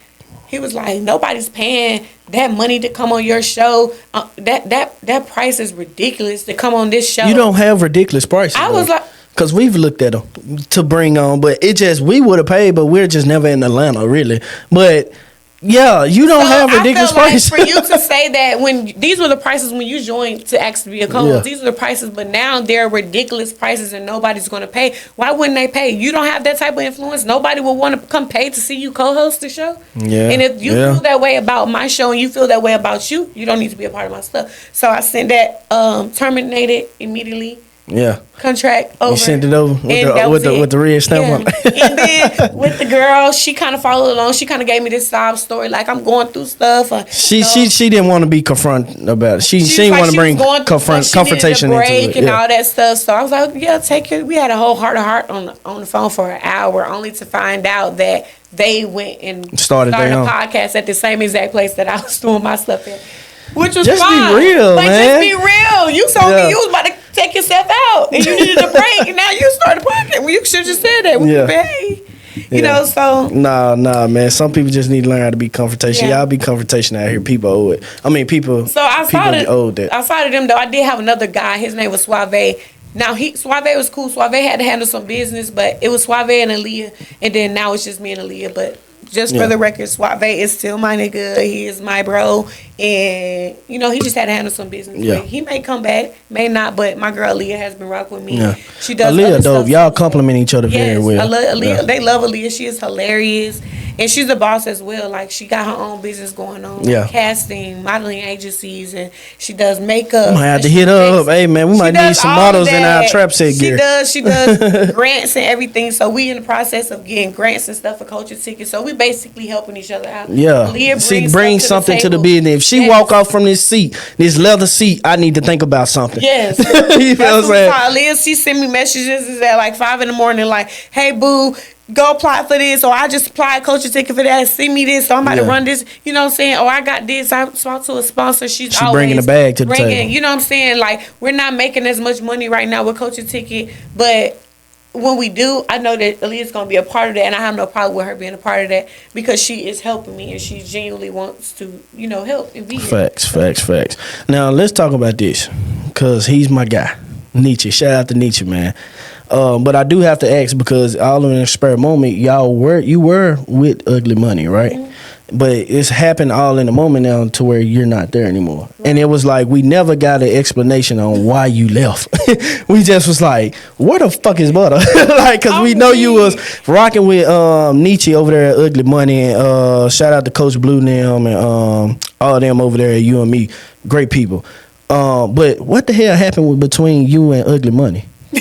nobody's paying that money to come on your show. That price is ridiculous to come on this show. You don't have ridiculous prices. I was like. Because we've looked at them to bring on, but it just, we would have paid, but we're just never in Atlanta, really. But, yeah, you don't have ridiculous prices. Like for you to say that when these were the prices when you joined to actually be a co-host, these are the prices, but now they're ridiculous prices and nobody's going to pay. Why wouldn't they pay? You don't have that type of influence. Nobody will want to come pay to see you co-host the show. Yeah. And if you feel that way about my show and you feel that way about you, you don't need to be a part of my stuff. So I sent that terminated immediately. Yeah. Contract over. You sent it over with the red stamp on it. And then with the girl, she kind of followed along. She kind of gave me this sob story, like I'm going through stuff. She didn't want to be confronted about it. She didn't want to bring confrontation into it. And all that stuff. So I was like, yeah, take it. We had a whole heart to heart on the phone for an hour, only to find out that they went and started a podcast at the same exact place that I was doing my stuff at. Which was just fine. Be real, like, man. Just be real. You told me you was about to take yourself out and you needed a break, and now you started a podcast. Well, you should have just said that. We pay. You know, so. Nah, man. Some people just need to learn how to be confrontation. Y'all be confrontation out here. People owe it. I mean, people. So outside of them, though, I did have another guy. His name was Suave. Now, Suave was cool. Suave had to handle some business, but it was Suave and Aaliyah, and then now it's just me and Aaliyah, but. Just for the record, Suave is still my nigga. He is my bro. And, you know, he just had to handle some business. Yeah. He may come back, may not, but my girl Aaliyah has been rocking with me. Yeah. She does Aaliyah dope. Y'all compliment each other very well. I love Aaliyah. Yeah. They love Aaliyah. She is hilarious. And she's a boss as well. Like, she got her own business going on. Yeah. Casting, modeling agencies, and she does makeup. I might have to hit her up. Hey, man, we might need some models in our trap set gear. She does grants and everything. So we in the process of getting grants and stuff for culture tickets. So we basically helping each other out. Yeah. She brings something to the business. If she walk off from this seat, this leather seat, I need to think about something. Yes. You know what I'm saying? Aaliyah, she sent me messages at like 5 a.m, like, hey, boo, go apply for this, or I just applied a culture ticket for that. Send me this, so I'm about to run this. You know what I'm saying? Or I got this. I talked to a sponsor. She's always bringing the bag to the table. You know what I'm saying? Like, we're not making as much money right now with culture ticket, but when we do, I know that Aaliyah's going to be a part of that, and I have no problem with her being a part of that because she is helping me and she genuinely wants to, you know, help and be here. Facts. Now, let's talk about this because he's my guy, Nietzsche. Shout out to Nietzsche, man. But I do have to ask because all in a spare moment, you were with Ugly Money, right? Mm-hmm. But it's happened all in a moment now to where you're not there anymore. Right. And it was like we never got an explanation on why you left. We just was like, where the fuck is Butta? Like, because we know you was rocking with Nietzsche over there at Ugly Money. And shout out to Coach Blue and them and all of them over there at You and Me. Great people. But what the hell happened between you and Ugly Money? He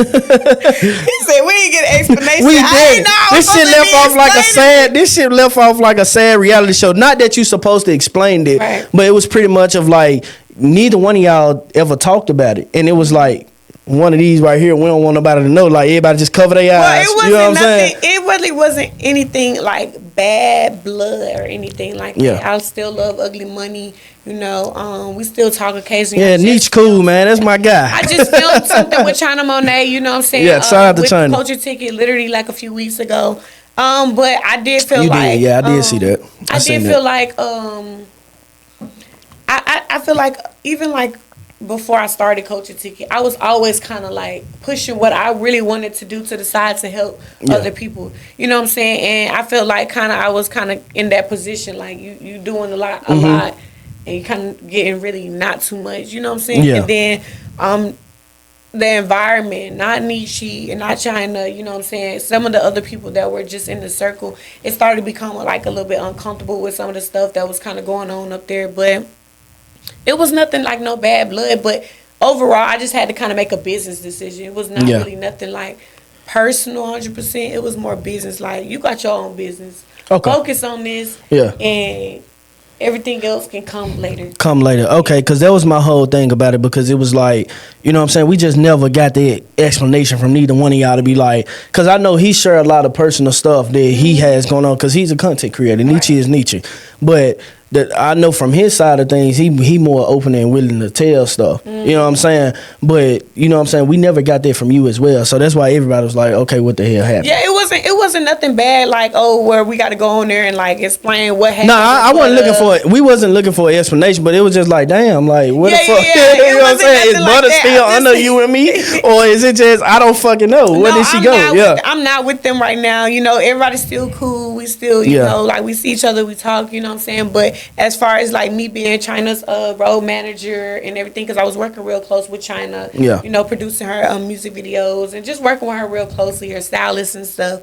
said we didn't get an explanation. We did. This shit left off like a sad reality show. Not that you supposed to explain it, right, but it was pretty much of like neither one of y'all ever talked about it, and it was like one of these right here. We don't want nobody to know. Like everybody just cover their eyes. Well, it wasn't nothing. It really wasn't anything like bad blood or anything like that. I still love Ugly Money. You know, we still talk occasionally. Yeah, Nietzsche cool, man. That's my guy. I just filmed something with China Monet, you know what I'm saying? Yeah, shout out to China. With Culture Ticket literally like a few weeks ago. But I did feel I did see that. I did feel like I feel like even like before I started Culture Ticket, I was always kind of like pushing what I really wanted to do to the side to help other people. You know what I'm saying? And I feel like I was kind of in that position, like you doing a lot. And you kind of getting really not too much, you know what I'm saying? Yeah. And then the environment, not Nietzsche and not China, you know what I'm saying? Some of the other people that were just in the circle, it started to become like a little bit uncomfortable with some of the stuff that was kind of going on up there. But it was nothing like no bad blood. But overall, I just had to kind of make a business decision. It was not really nothing like personal 100%. It was more business. Like, you got your own business. Okay. Focus on this. Yeah. And everything else can come later. Come later. Okay, because that was my whole thing about it, because it was like, you know what I'm saying, we just never got the explanation from neither one of y'all to be like, because I know he shared a lot of personal stuff that he has going on, because he's a content creator. Nietzsche is Nietzsche. But that I know from his side of things, he more open and willing to tell stuff. You know what I'm saying? But, you know what I'm saying, we never got that from you as well. So that's why everybody was like, okay, what the hell happened? Yeah, it wasn't nothing bad, like, oh, where we got to go on there and like explain what happened. No, I wasn't looking for it. We wasn't looking for an explanation, but it was just like, damn, like, what the fuck? You know what I'm saying? Is Butta still under you and me? Or is it just, I don't fucking know. Where did she go? I'm not with them right now. You know, everybody's still cool. We still, you know, like, we see each other, we talk, you know what I'm saying? But as far as like me being China's road manager and everything, because I was working real close with China, you know, producing her music videos and just working with her real closely, her stylist and stuff.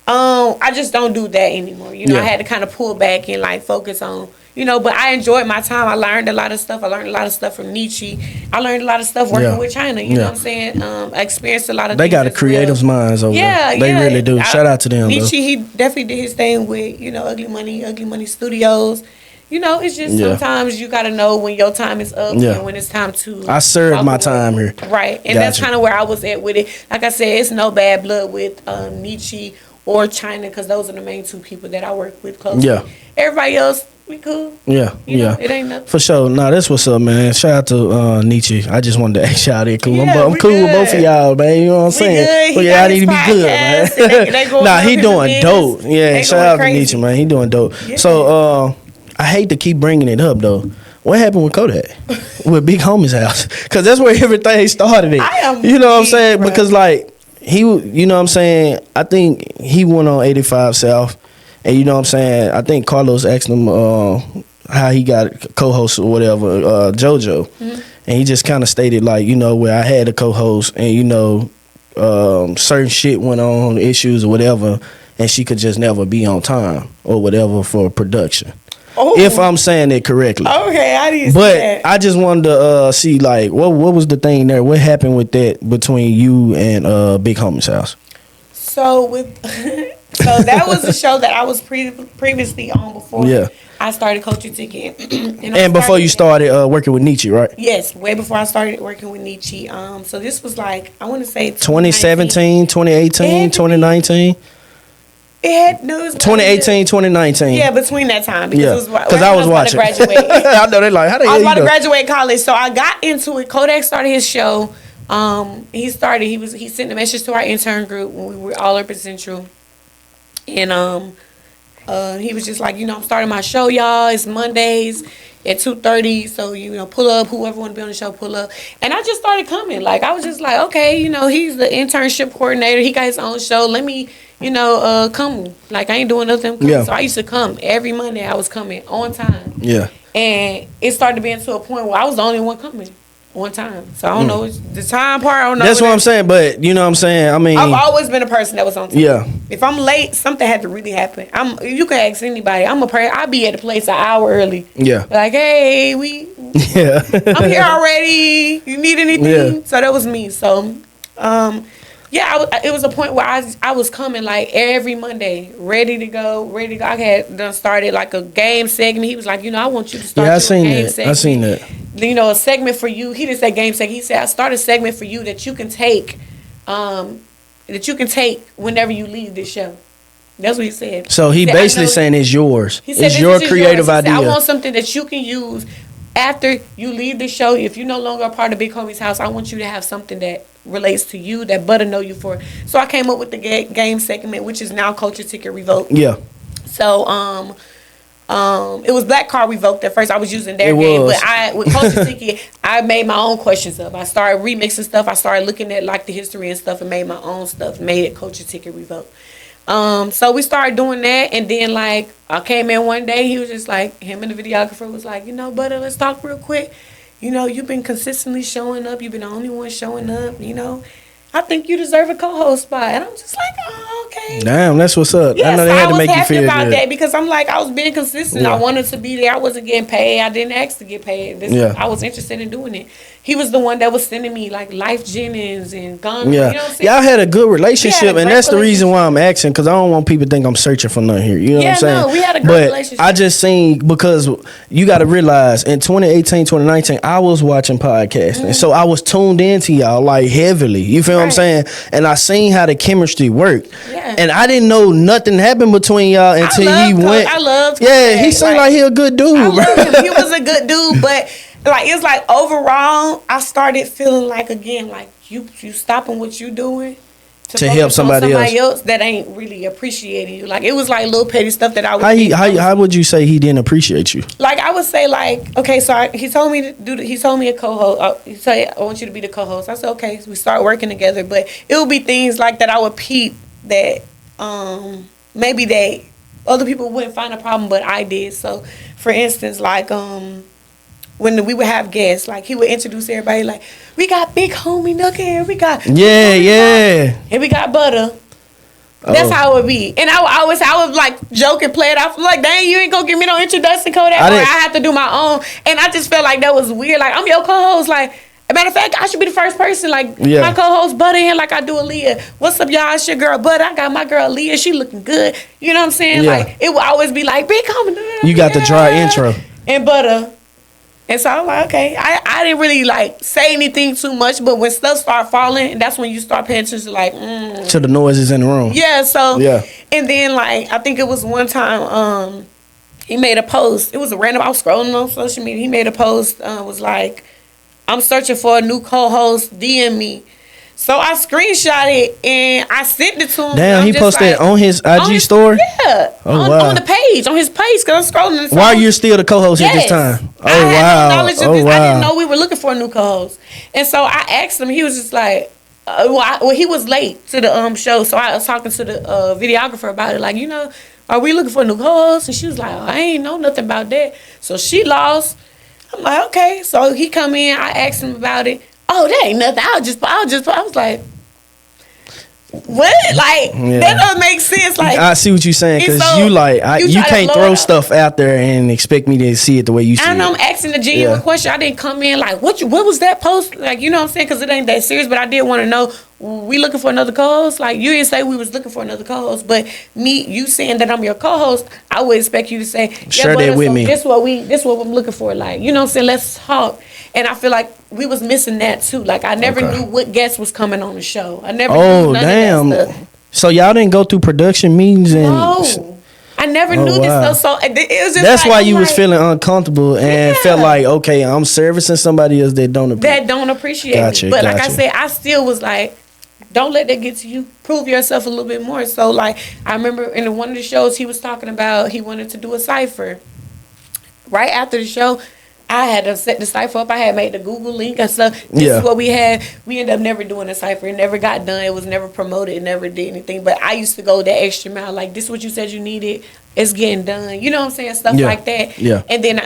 I just don't do that anymore. You know, I had to kind of pull back and like focus on, you know, but I enjoyed my time. I learned a lot of stuff. I learned a lot of stuff from Nietzsche. I learned a lot of stuff working with China. You know what I'm saying? I experienced a lot of They things. got a creative minds over there. They really do. Shout out to them. Nietzsche, he definitely did his thing with, you know, Ugly Money Studios. You know, it's just sometimes you got to know when your time is up and when it's time to. I served my time here. Right. And that's kind of where I was at with it. Like I said, it's no bad blood with Nietzsche or China, because those are the main two people that I work with closely. Yeah. Everybody else, we cool. Yeah, you know, it ain't nothing. For sure. Nah, that's what's up, man. Shout out to Nietzsche. I just wanted to ask y'all there. Cool. I'm cool with both of y'all, man. You know what I'm saying? But y'all need to be good, man. Nah, he doing dope. Yeah, shout out to Nietzsche, man. He doing dope. Yeah. So, I hate to keep bringing it up, though. What happened with Kodak? With Big Homie's house? Because that's where everything started at. You know what I'm saying? Bro. Because, like, he, you know what I'm saying, I think he went on 85 South, and you know what I'm saying, I think Carlos asked him how he got co-host or whatever, JoJo, and he just kind of stated, like, you know, where I had a co-host, and, you know, certain shit went on, issues or whatever, and she could just never be on time or whatever for production. Oh. If I'm saying it correctly. Okay, I didn't see that. But I just wanted to see, like, what was the thing there? What happened with that between you and Big Homie's house? So so that was a show that I was previously on before I started Culture Ticket. and before you started working with Nietzsche, right? Yes, way before I started working with Nietzsche. So this was like, I want to say 2017, 2018, 2019? It was 2018, 2019. Yeah, between that time. Because I was watching. I know they like, how the hell I was about to graduate college. So I got into it. Kodak started his show. He sent a message to our intern group when we were all up in Central. And he was just like, you know, I'm starting my show, y'all. It's Mondays at 2:30. So, you know, pull up. Whoever want to be on the show, pull up. And I just started coming. Like, I was just like, okay, you know, he's the internship coordinator. He got his own show. Let me, you know, come. Like, I ain't doing nothing. So I used to come. Every Monday I was coming on time. Yeah. And it started being to a point where I was the only one coming on time. So I don't know the time part. I don't know. That's what I'm saying. But you know what I'm saying. I mean, I've always been a person that was on time. Yeah. If I'm late, something had to really happen. You can ask anybody. I'll be at the place an hour early. Yeah. Like, hey, I'm here already. You need anything? Yeah. So that was me. So, it was a point where I was coming like every Monday, ready to go. I had done started like a game segment. He was like, you know, I want you to start a game segment. I seen that. You know, a segment for you. He didn't say game segment. He said, I start a segment for you that you can take, whenever you leave this show. That's what he said. So he basically saying it's yours. He said, it's your creative idea. I want something that you can use after you leave the show. If you're no longer a part of Big Homie's house, I want you to have something that relates to you, that Butta know you for. So I came up with the game segment, which is now Culture Ticket Revoked. Yeah. So it was Black Card Revoked at first. I was using their game, but with Culture Ticket, I made my own questions up. I started remixing stuff. I started looking at like the history and stuff and made my own stuff. Made it Culture Ticket Revoked. So we started doing that, and then like I came in one day, he was just like, him and the videographer was like, you know, Butta, let's talk real quick. You know, you've been consistently showing up. You've been the only one showing up. You know, I think you deserve a co-host spot. And I'm just like, oh. okay. Damn, that's what's up. Yeah, I know they so had I to was make you happy feel about good. that because I'm like, I was being consistent. Yeah. I wanted to be there. I wasn't getting paid. I didn't ask to get paid. I was interested in doing it. He was the one that was sending me like Life Jennings and Gun. Yeah, You know what I'm saying? y'all had a good relationship, We had a and great that's the reason why I'm relationship. asking, because I don't want people to think I'm searching for nothing here. You know what I'm saying? No, we had a great but relationship. I just seen, because you got to realize in 2018, 2019, I was watching podcasting, so I was tuned into y'all like heavily. You feel what I'm saying? And I seen how the chemistry worked. Yeah. And I didn't know nothing happened between y'all until he went. I loved Yeah, he Kodak. seemed like he a good dude. I love bro. him. He was a good dude, but like it's like overall, I started feeling like again, like you stopping what you doing To help focus on somebody else that ain't really appreciating you. Like it was like little petty stuff that I would. How would you say he didn't appreciate you? Like I would say, like okay, so he told me to do. He told me a co-host. He said, "I want you to be the co-host." I said, "Okay." So we start working together, but it would be things like that I would peep that maybe they other people wouldn't find a problem, but I did. So, for instance, like when we would have guests, like he would introduce everybody, like we got Big Homie Nook here, we got Yeah. and we got Butta. That's how it would be. And I would like joke and play it off. I'm like, dang, you ain't gonna give me no introduction, Kodak. I have to do my own. And I just felt like that was weird. Like, I'm your co-host. Like, as a matter of fact, I should be the first person. Like, my co-host Butta in like I do Aaliyah. What's up, y'all? It's your girl Butta. I got my girl Aaliyah. She looking good. You know what I'm saying? Yeah. Like, it would always be like, Big Homie. You got the dry intro. And Butta. And so I was like, okay. I didn't really like say anything too much, but when stuff start falling, that's when you start paying attention to like to the noises in the room. Yeah, so yeah. And then like I think it was one time he made a post. It was a random, I was scrolling on social media. He made a post, was like, I'm searching for a new co-host, DM me. So I screenshot it and I sent it to him. Damn, he posted it on his IG story? Yeah. On the page, on his page, because I'm scrolling. While you're still the co-host at this time? Oh, wow. I didn't know we were looking for a new co-host. And so I asked him, he was just like, he was late to the show. So I was talking to the videographer about it. Like, you know, are we looking for a new co-host? And she was like, I ain't know nothing about that. So she lost. I'm like, okay. So he come in, I asked him about it. Oh, that ain't nothing. I was like, what? Like, that doesn't make sense. Like, I see what you're saying, because so, you can't throw stuff out there and expect me to see it the way you see it. I know I'm asking a genuine question. I didn't come in like, what was that post? Like, you know what I'm saying? Because it ain't that serious, but I did want to know, we looking for another co-host? Like, you didn't say we was looking for another co-host, but you saying that I'm your co-host, I would expect you to say, share that with me. This what I'm looking for. Like, you know what I'm saying? Let's talk. And I feel like we was missing that too. Like, I never knew what guest was coming on the show. I never knew none of that stuff. So y'all didn't go through production meetings and no. I never knew this stuff. So it was just that's like, why you was feeling uncomfortable and felt like, okay, I'm servicing somebody else that don't appreciate me. But like I said, I still was like, don't let that get to you. Prove yourself a little bit more. So like, I remember in one of the shows he was talking about he wanted to do a cipher. Right after the show, I had to set the cipher up. I had made the Google link and stuff. This is what we had. We ended up never doing a cipher. It never got done. It was never promoted. It never did anything. But I used to go that extra mile. Like, this is what you said you needed. It's getting done. You know what I'm saying? Stuff like that. Yeah. And then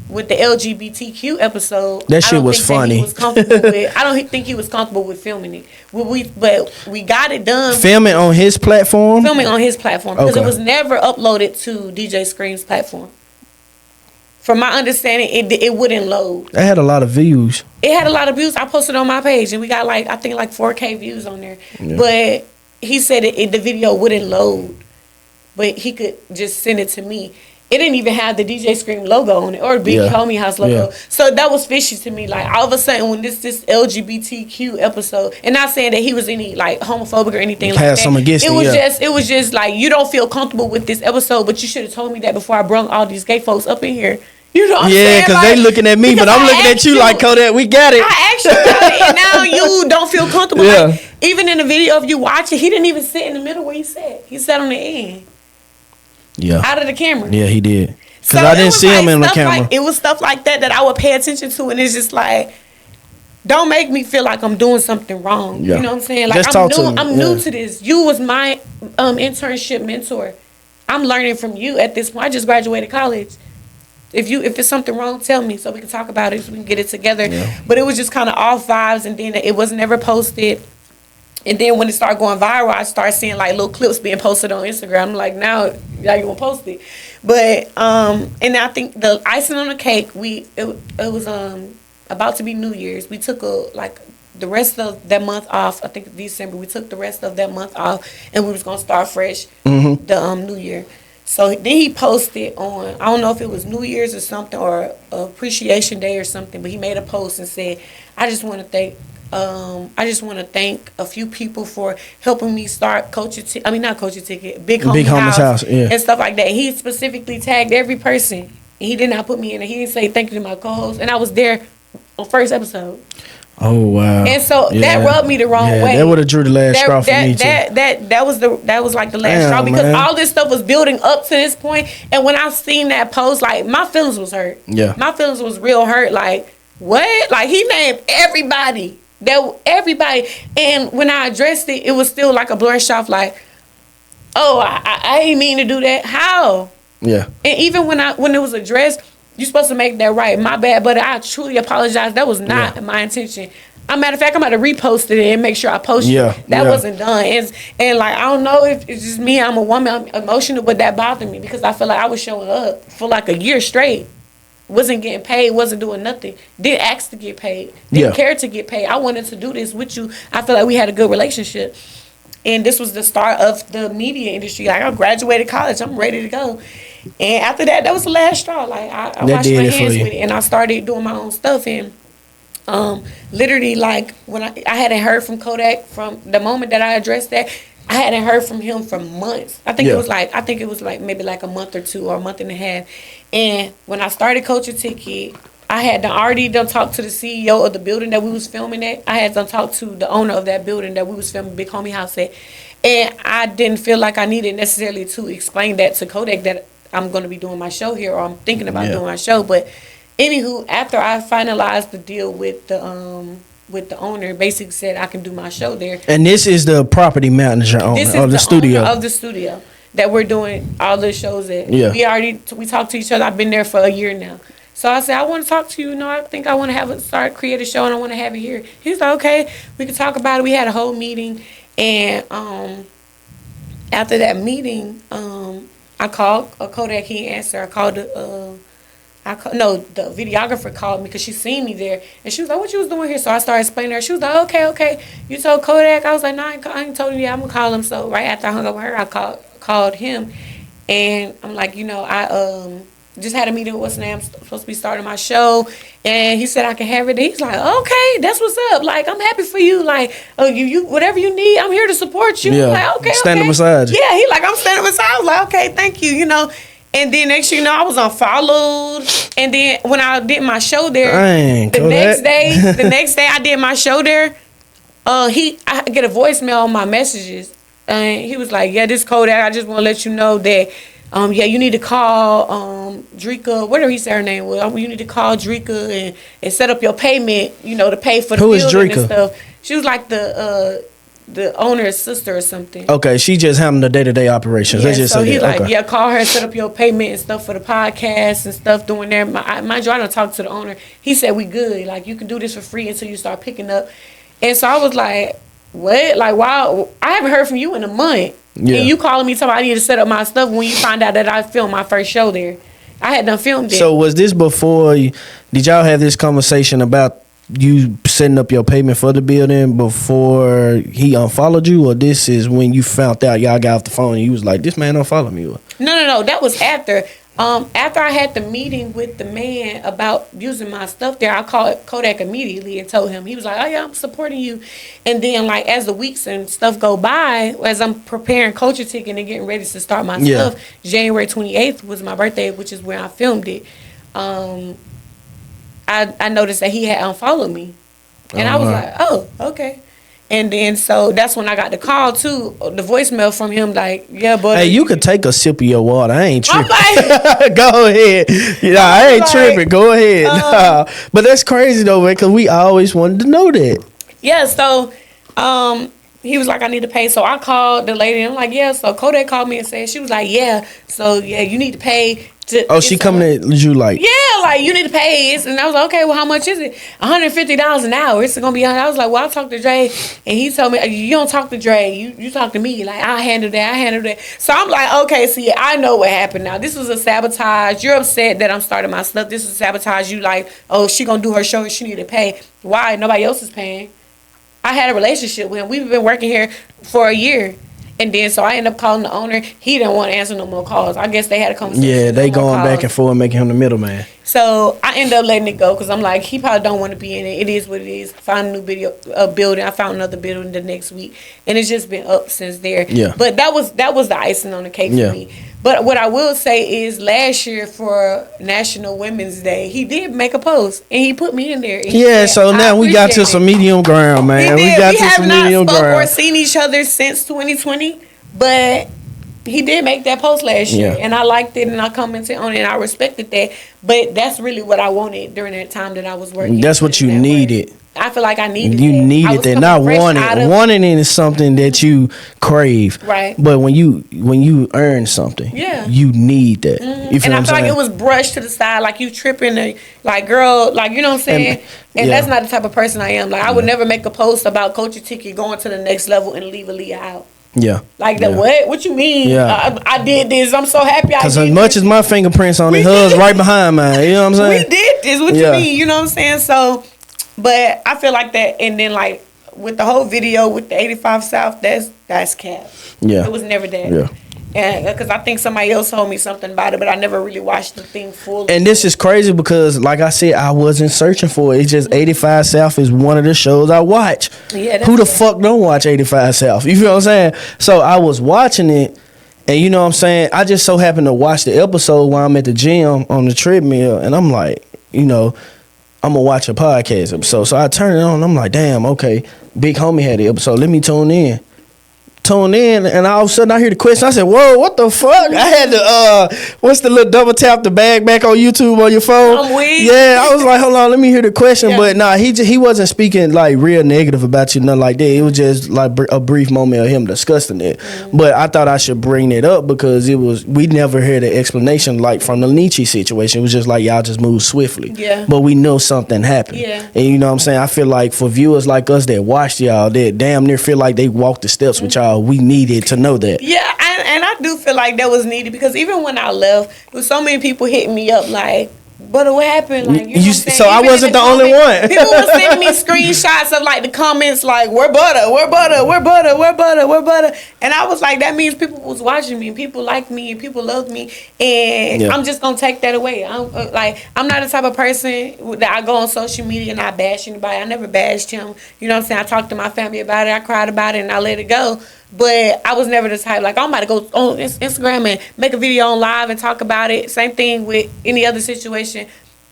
with the LGBTQ episode, that shit was funny. I don't think he was comfortable with filming it. But we got it done. Filming on his platform? Filming on his platform. Because it was never uploaded to DJ Scream's platform. From my understanding, it wouldn't load. It had a lot of views. It had a lot of views. I posted on my page, and we got I think 4K views on there. Yeah. But he said the video wouldn't load, but he could just send it to me. It didn't even have the DJ Scream logo on it or Big Homie House logo. Yeah. So that was fishy to me. Like, all of a sudden, when this LGBTQ episode, and not saying that he was any homophobic or anything like that. Some against it was just like, you don't feel comfortable with this episode, but you should have told me that before I brought all these gay folks up in here. You know what I'm saying? Yeah, because they looking at me, but I'm looking at you like, Kodak, we got it. I asked you about it, and now you don't feel comfortable. Yeah. Like, even in the video, if you watch it, he didn't even sit in the middle where he sat. He sat on the end. Yeah. Out of the camera. Yeah, he did. Because I didn't see him in the camera. It was stuff like that I would pay attention to, and it's just like, don't make me feel like I'm doing something wrong. Yeah. You know what I'm saying? Like, I'm new to this. You was my internship mentor. I'm learning from you at this point. I just graduated college. If it's something wrong, tell me so we can talk about it, so we can get it together. Yeah. But it was just kind of off vibes, and then it was never posted. And then when it started going viral, I started seeing like little clips being posted on Instagram. I'm like, now you gonna post it. But and I think the icing on the cake, it was about to be New Year's. We took the rest of that month off. I think December. We took the rest of that month off, and we was gonna start fresh the New Year. So then he posted on, I don't know if it was New Year's or something, or Appreciation Day or something, but he made a post and said, I just want to thank a few people for helping me start not Coaching Ticket, Big Homie's House, yeah, and stuff like that. He specifically tagged every person. He did not put me in it. He didn't say thank you to my co-host, and I was there on first episode. Oh wow! And so that rubbed me the wrong way. That would have drew the last straw for me too. That was like the last straw, because all this stuff was building up to this point. And when I seen that post, like my feelings was hurt. Yeah, my feelings was real hurt. Like what? Like he named everybody. Everybody. And when I addressed it, it was still like a blur off. Like, oh, I ain't mean to do that. How? Yeah. And even when it was addressed, you're supposed to make that right. My bad, but I truly apologize. That was not my intention. As a matter of fact, I'm about to repost it and make sure I post it. That wasn't done. And like, I don't know if it's just me. I'm a woman. I'm emotional, but that bothered me because I feel like I was showing up for like a year straight. Wasn't getting paid. Wasn't doing nothing. Didn't ask to get paid. Didn't care to get paid. I wanted to do this with you. I feel like we had a good relationship. And this was the start of the media industry. Like, I graduated college. I'm ready to go. And after that was the last straw. Like, I washed my hands with it, and I started doing my own stuff. And literally, like, when I hadn't heard from Kodak from the moment that I addressed that, I hadn't heard from him for months. I think it was like maybe like a month or two or a month and a half. And when I started Coaching Ticket, I had already talked to the CEO of the building that we was filming at. I had talked to the owner of that building that we was filming Big Homie House at. And I didn't feel like I needed necessarily to explain that to Kodak that I'm going to be doing my show here, or I'm thinking about doing my show. But anywho, after I finalized the deal with the owner, basically said I can do my show there. And this is the property manager owner of the studio. Owner of the studio that we're doing all the shows at. Yeah. We talked to each other. I've been there for a year now. So I said, I want to talk to you. You know, I think I want to create a show, and I want to have it here. He's like, okay, we can talk about it. We had a whole meeting, and after that meeting, I called Kodak. He didn't answer. I called the videographer called me because she seen me there, and she was like, what you was doing here? So I started explaining to her. She was like, okay, you told Kodak? I was like, no, I ain't told him yet. I'm gonna call him. So right after I hung up with her, I called him, and I'm like, you know, I just had a meeting with what's name. I'm supposed to be starting my show, and he said I can have it. And he's like, okay, that's what's up. Like, I'm happy for you. Like, oh, you whatever you need, I'm here to support you. Yeah. Like, okay, standing beside you. Yeah, he like, I'm standing beside. I was like, okay, thank you. You know. And then next thing you know, I was unfollowed. And then when I did my show there, the next day I did my show there, I get a voicemail on my messages. And he was like, yeah, this Kodak, I just want to let you know that, you need to call Drika, whatever he said her name was. You need to call Drika and set up your payment, you know, to pay for the building and stuff. She was like the owner's sister or something. Okay, she just handling the day-to-day operations. Yeah, just so he's like, call her and set up your payment and stuff for the podcast and stuff doing there. Mind you, I don't talk to the owner. He said we good. Like, you can do this for free until you start picking up. And so I was like, what? Like, wow, I haven't heard from you in a month. Yeah. And you calling me talking about I need to set up my stuff when you find out that I filmed my first show there. I had done filmed it. So was this before, did y'all have this conversation about you setting up your payment for the building before he unfollowed you, or this is when you found out y'all got off the phone and you was like, this man unfollowed me? No, that was after. After I had the meeting with the man about using my stuff there, I called Kodak immediately and told him. He was like, oh yeah, I'm supporting you. And then, like, as the weeks and stuff go by, as I'm preparing Coaching Ticket and getting ready to start my stuff, January 28th was my birthday, which is where I filmed it. I noticed that he had unfollowed me. And I was like, oh, okay. And then, so that's when I got the call, too, the voicemail from him, like, yeah, but... Hey, you could take a sip of your water. I ain't tripping. Go ahead. I ain't tripping. Go ahead. Nah. But that's crazy, though, man, because we always wanted to know that. Yeah, so he was like, I need to pay. So I called the lady, and I'm like, yeah. So Kodak called me and said, she was like, yeah. So, yeah, you need to pay. She coming at you like, yeah, like you need to pay it. And I was like, okay, well, how much is it? $150 an hour. It's gonna be. I was like, well, I talked to Dre, and he told me you don't talk to Dre. You talk to me. Like I handle that. So I'm like, okay, see, I know what happened now. This was a sabotage. You're upset that I'm starting my stuff. This is sabotage. You like, oh, she gonna do her show and she need to pay. Why? Nobody else is paying. I had a relationship with him. We've been working here for a year. And then, so I ended up calling the owner. He didn't want to answer no more calls. I guess they had a conversation. Yeah, they going back and forth, making him the middleman. So I ended up letting it go because I'm like, he probably don't want to be in it. It is what it is. Found a new building. I found another building the next week, and it's just been up since there. Yeah. But that was the icing on the cake for me. But what I will say is, last year for National Women's Day, he did make a post and he put me in there. Yeah. So now we got to some medium ground, man. We got to some medium ground. We have not spoke or seen each other since 2020, but he did make that post last year, and I liked it, and I commented on it, and I respected that. But that's really what I wanted during that time that I was working. That's what you needed. I feel like I needed you needed that, not wanting. Wanting is something that you crave, right? But when you earn something, you need that. You feel and I feel like it was brushed to the side, like you tripping, like girl, like you know what I'm saying. And that's not the type of person I am. Like I would never make a post about Culture Ticket going to the next level and leave Aaliyah out. Yeah. Like that. What you mean? Yeah. I did this. I'm so happy I did. Because as much as my fingerprints on it, hers right behind mine. You know what I'm saying? We did this. What you mean? You know what I'm saying? So, but I feel like that. And then like with the whole video with the 85 South, that's cap. Yeah. It was never that. Yeah. And because I think somebody else told me something about it, but I never really watched the thing fully. And this is crazy because, like I said, I wasn't searching for it. It's just 85 South is one of the shows I watch. Yeah, who the fuck don't watch 85 South? You feel what I'm saying? So I was watching it, and you know what I'm saying? I just so happened to watch the episode while I'm at the gym on the treadmill, and I'm like, you know, I'm going to watch a podcast episode. So I turn it on, and I'm like, damn, okay, Big Homie had the episode. Let me tune in, and all of a sudden I hear the question. I said, whoa, what the fuck? I had to what's the little double tap the bag back on YouTube on your phone? I'm weak. Yeah, I was like, hold on, let me hear the question. But nah, he wasn't speaking like real negative about you, nothing like that. It was just like a brief moment of him discussing it. But I thought I should bring it up because we never heard an explanation like from the Nietzsche situation. It was just like y'all just moved swiftly. Yeah. But we know something happened. Yeah. And you know what I'm saying? I feel like for viewers like us that watched y'all, that damn near feel like they walked the steps with y'all, we needed to know that. Yeah, and I do feel like that was needed because even when I left, there was so many people hitting me up like, but what happened? Like, you know what I'm saying? So I wasn't the only one. People were sending me screenshots of like the comments like, where Butta, where Butta, where Butta, where Butta, where Butta. And I was like, that means people was watching me and people liked me and people loved me. And I'm just going to take that away. I'm not the type of person that I go on social media and I bash anybody. I never bashed him. You know what I'm saying? I talked to my family about it. I cried about it and I let it go. But I was never the type, like, I'm about to go on Instagram and make a video on live and talk about it. Same thing with any other situation.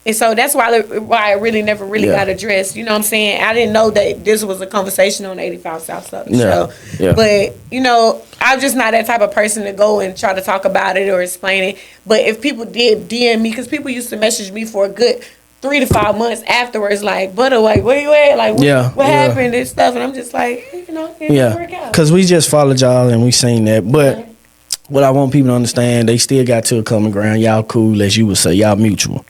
And so that's why I really never got addressed. You know what I'm saying? I didn't know that this was a conversation on 85 South show. Yeah. But, you know, I'm just not that type of person to go and try to talk about it or explain it. But if people did DM me, because people used to message me for a good 3 to 5 months afterwards, like, Butta, like, where you at? Like, what happened and stuff? And I'm just like, you know, it didn't work out. Because we just followed y'all and we seen that. But what I want people to understand, they still got to a common ground. Y'all cool, as you would say. Y'all mutual.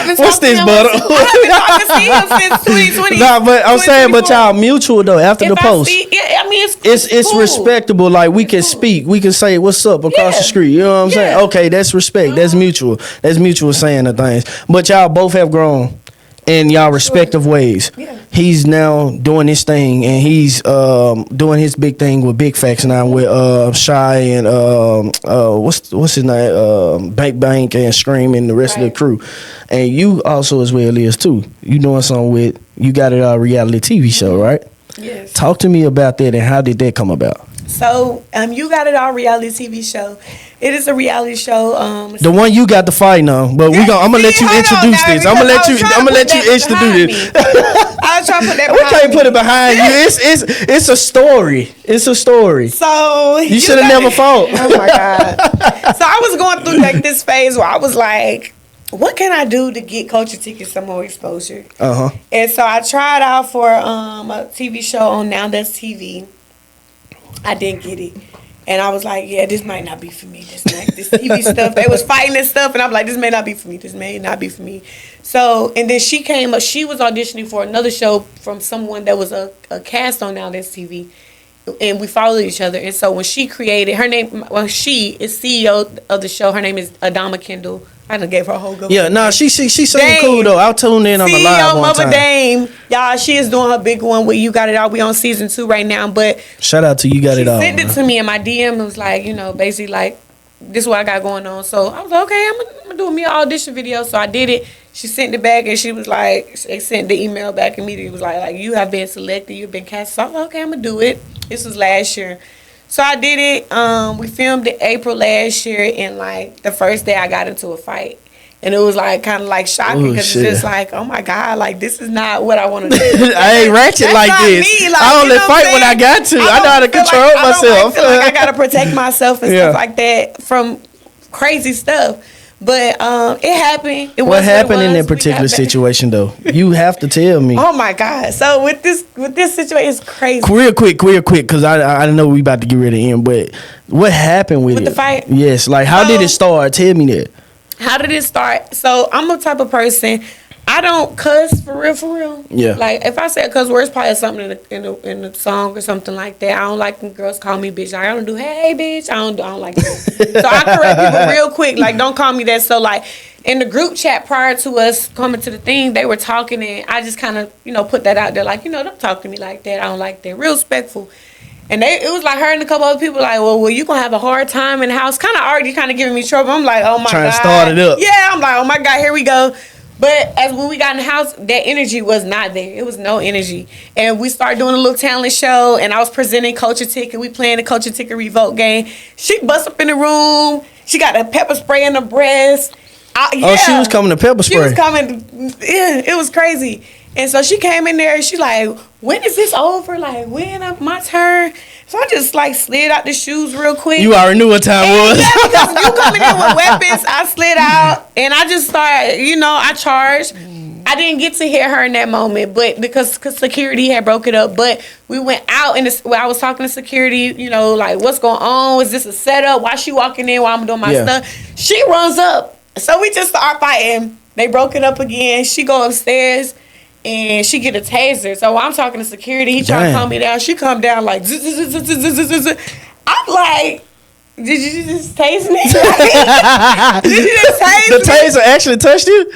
What's this, Butta? I haven't talked to him since 2020. Nah, but I'm saying, but y'all mutual though. After the post, I mean, it's cool. Respectable. Like we can speak, we can say what's up across the street. You know what I'm saying? Okay, that's respect. That's mutual. That's mutual saying the things. But y'all both have grown in y'all respective ways. Yeah. He's now doing his thing, and he's doing his big thing with Big Facts now with Shy and what's his name, Bank and Scream and the rest of the crew. And you also as well is too. You doing something with You Got It All reality TV show, right? Yes. Talk to me about that and how did that come about? So, You Got It All reality TV show. It is a reality show. The one you got the fight on, but I'm gonna let you introduce this. I'm gonna let you introduce this. I was trying to put that. We can't put it behind you. It's a story. It's a story. So you should have never fought. Oh my god. So I was going through like this phase where I was like, what can I do to get Culture Ticket some more exposure? And so I tried out for a TV show on Now That's TV. I didn't get it. And I was like, yeah, this might not be for me. This TV stuff. They was fighting and stuff. And I'm like, this may not be for me. This may not be for me. So, and then she came up. She was auditioning for another show from someone that was a cast on Now That's TV. And we followed each other. And so when she created, her name, well, she is CEO of the show. Her name is Adama Kendall. I done gave her a whole good. Yeah, no, she so cool though. I'll tune in on the live CEO one Mother time. Dame, y'all, she is doing her big one with You Got It All. We on season 2 right now, but shout out to You Got It All. She sent it to me in my DM. It was like, basically like, this is what I got going on. So I was like, okay, I'm gonna do me an audition video. So I did it. She sent it back, and she was like, they sent the email back immediately. It was like you have been selected, you've been cast. So I was like, okay, I'm gonna do it. This was last year. So I did it. We filmed it April last year, and like the first day I got into a fight. And it was like kind of like shocking because it's just like, oh my God, like this is not what I want to do. I ain't ratchet like this. Me. Like, I only fight when I got to. I know how to control myself. I feel like I gotta protect myself and stuff like that from crazy stuff. But it happened. What happened in that particular situation though? You have to tell me. Oh my God! So with this situation, it's crazy. Real quick, because I know we about to get ready to end. But what happened with it? The fight? Yes, like how did it start? Tell me that. How did it start? So I'm the type of person, I don't cuss for real. Yeah. Like if I say a cuss word, it's probably something in the song or something like that. I don't like when girls call me bitch. I don't do hey bitch. I don't like that. So I correct people real quick. Like don't call me that. So like in the group chat prior to us coming to the thing, they were talking and I just kind of put that out there like don't talk to me like that. I don't like that. Real respectful. And it was like her and a couple other people like, well, you gonna have a hard time in the house. Kind of already giving me trouble. I'm like, oh my God. Trying to start it up. Yeah, I'm like, oh my God, here we go. But when we got in the house, that energy was not there. It was no energy. And we started doing a little talent show, and I was presenting Culture Ticket. We playing the Culture Ticket Revolt game. She bust up in the room. She got a pepper spray in her breast. Oh, she was coming to pepper spray. She was coming. Yeah, it was crazy. And so she came in there and she like, when is this over? Like, when my turn? So I just like slid out the shoes real quick. You already knew what time it was. Yeah, because you coming in with weapons, I slid out and I just started, I charged. I didn't get to hit her in that moment, but because security had broke it up. But we went out and I was talking to security, like what's going on? Is this a setup? Why she walking in while I'm doing my stuff? She runs up. So we just start fighting. They broke it up again. She go upstairs. And she get a taser. So while I'm talking to security, he trying to calm me down. She come down like, zzz, zzz, zzz, zzz, zzz, zzz. I'm like, did you just tase me? Did you just tase me? The taser actually touched you?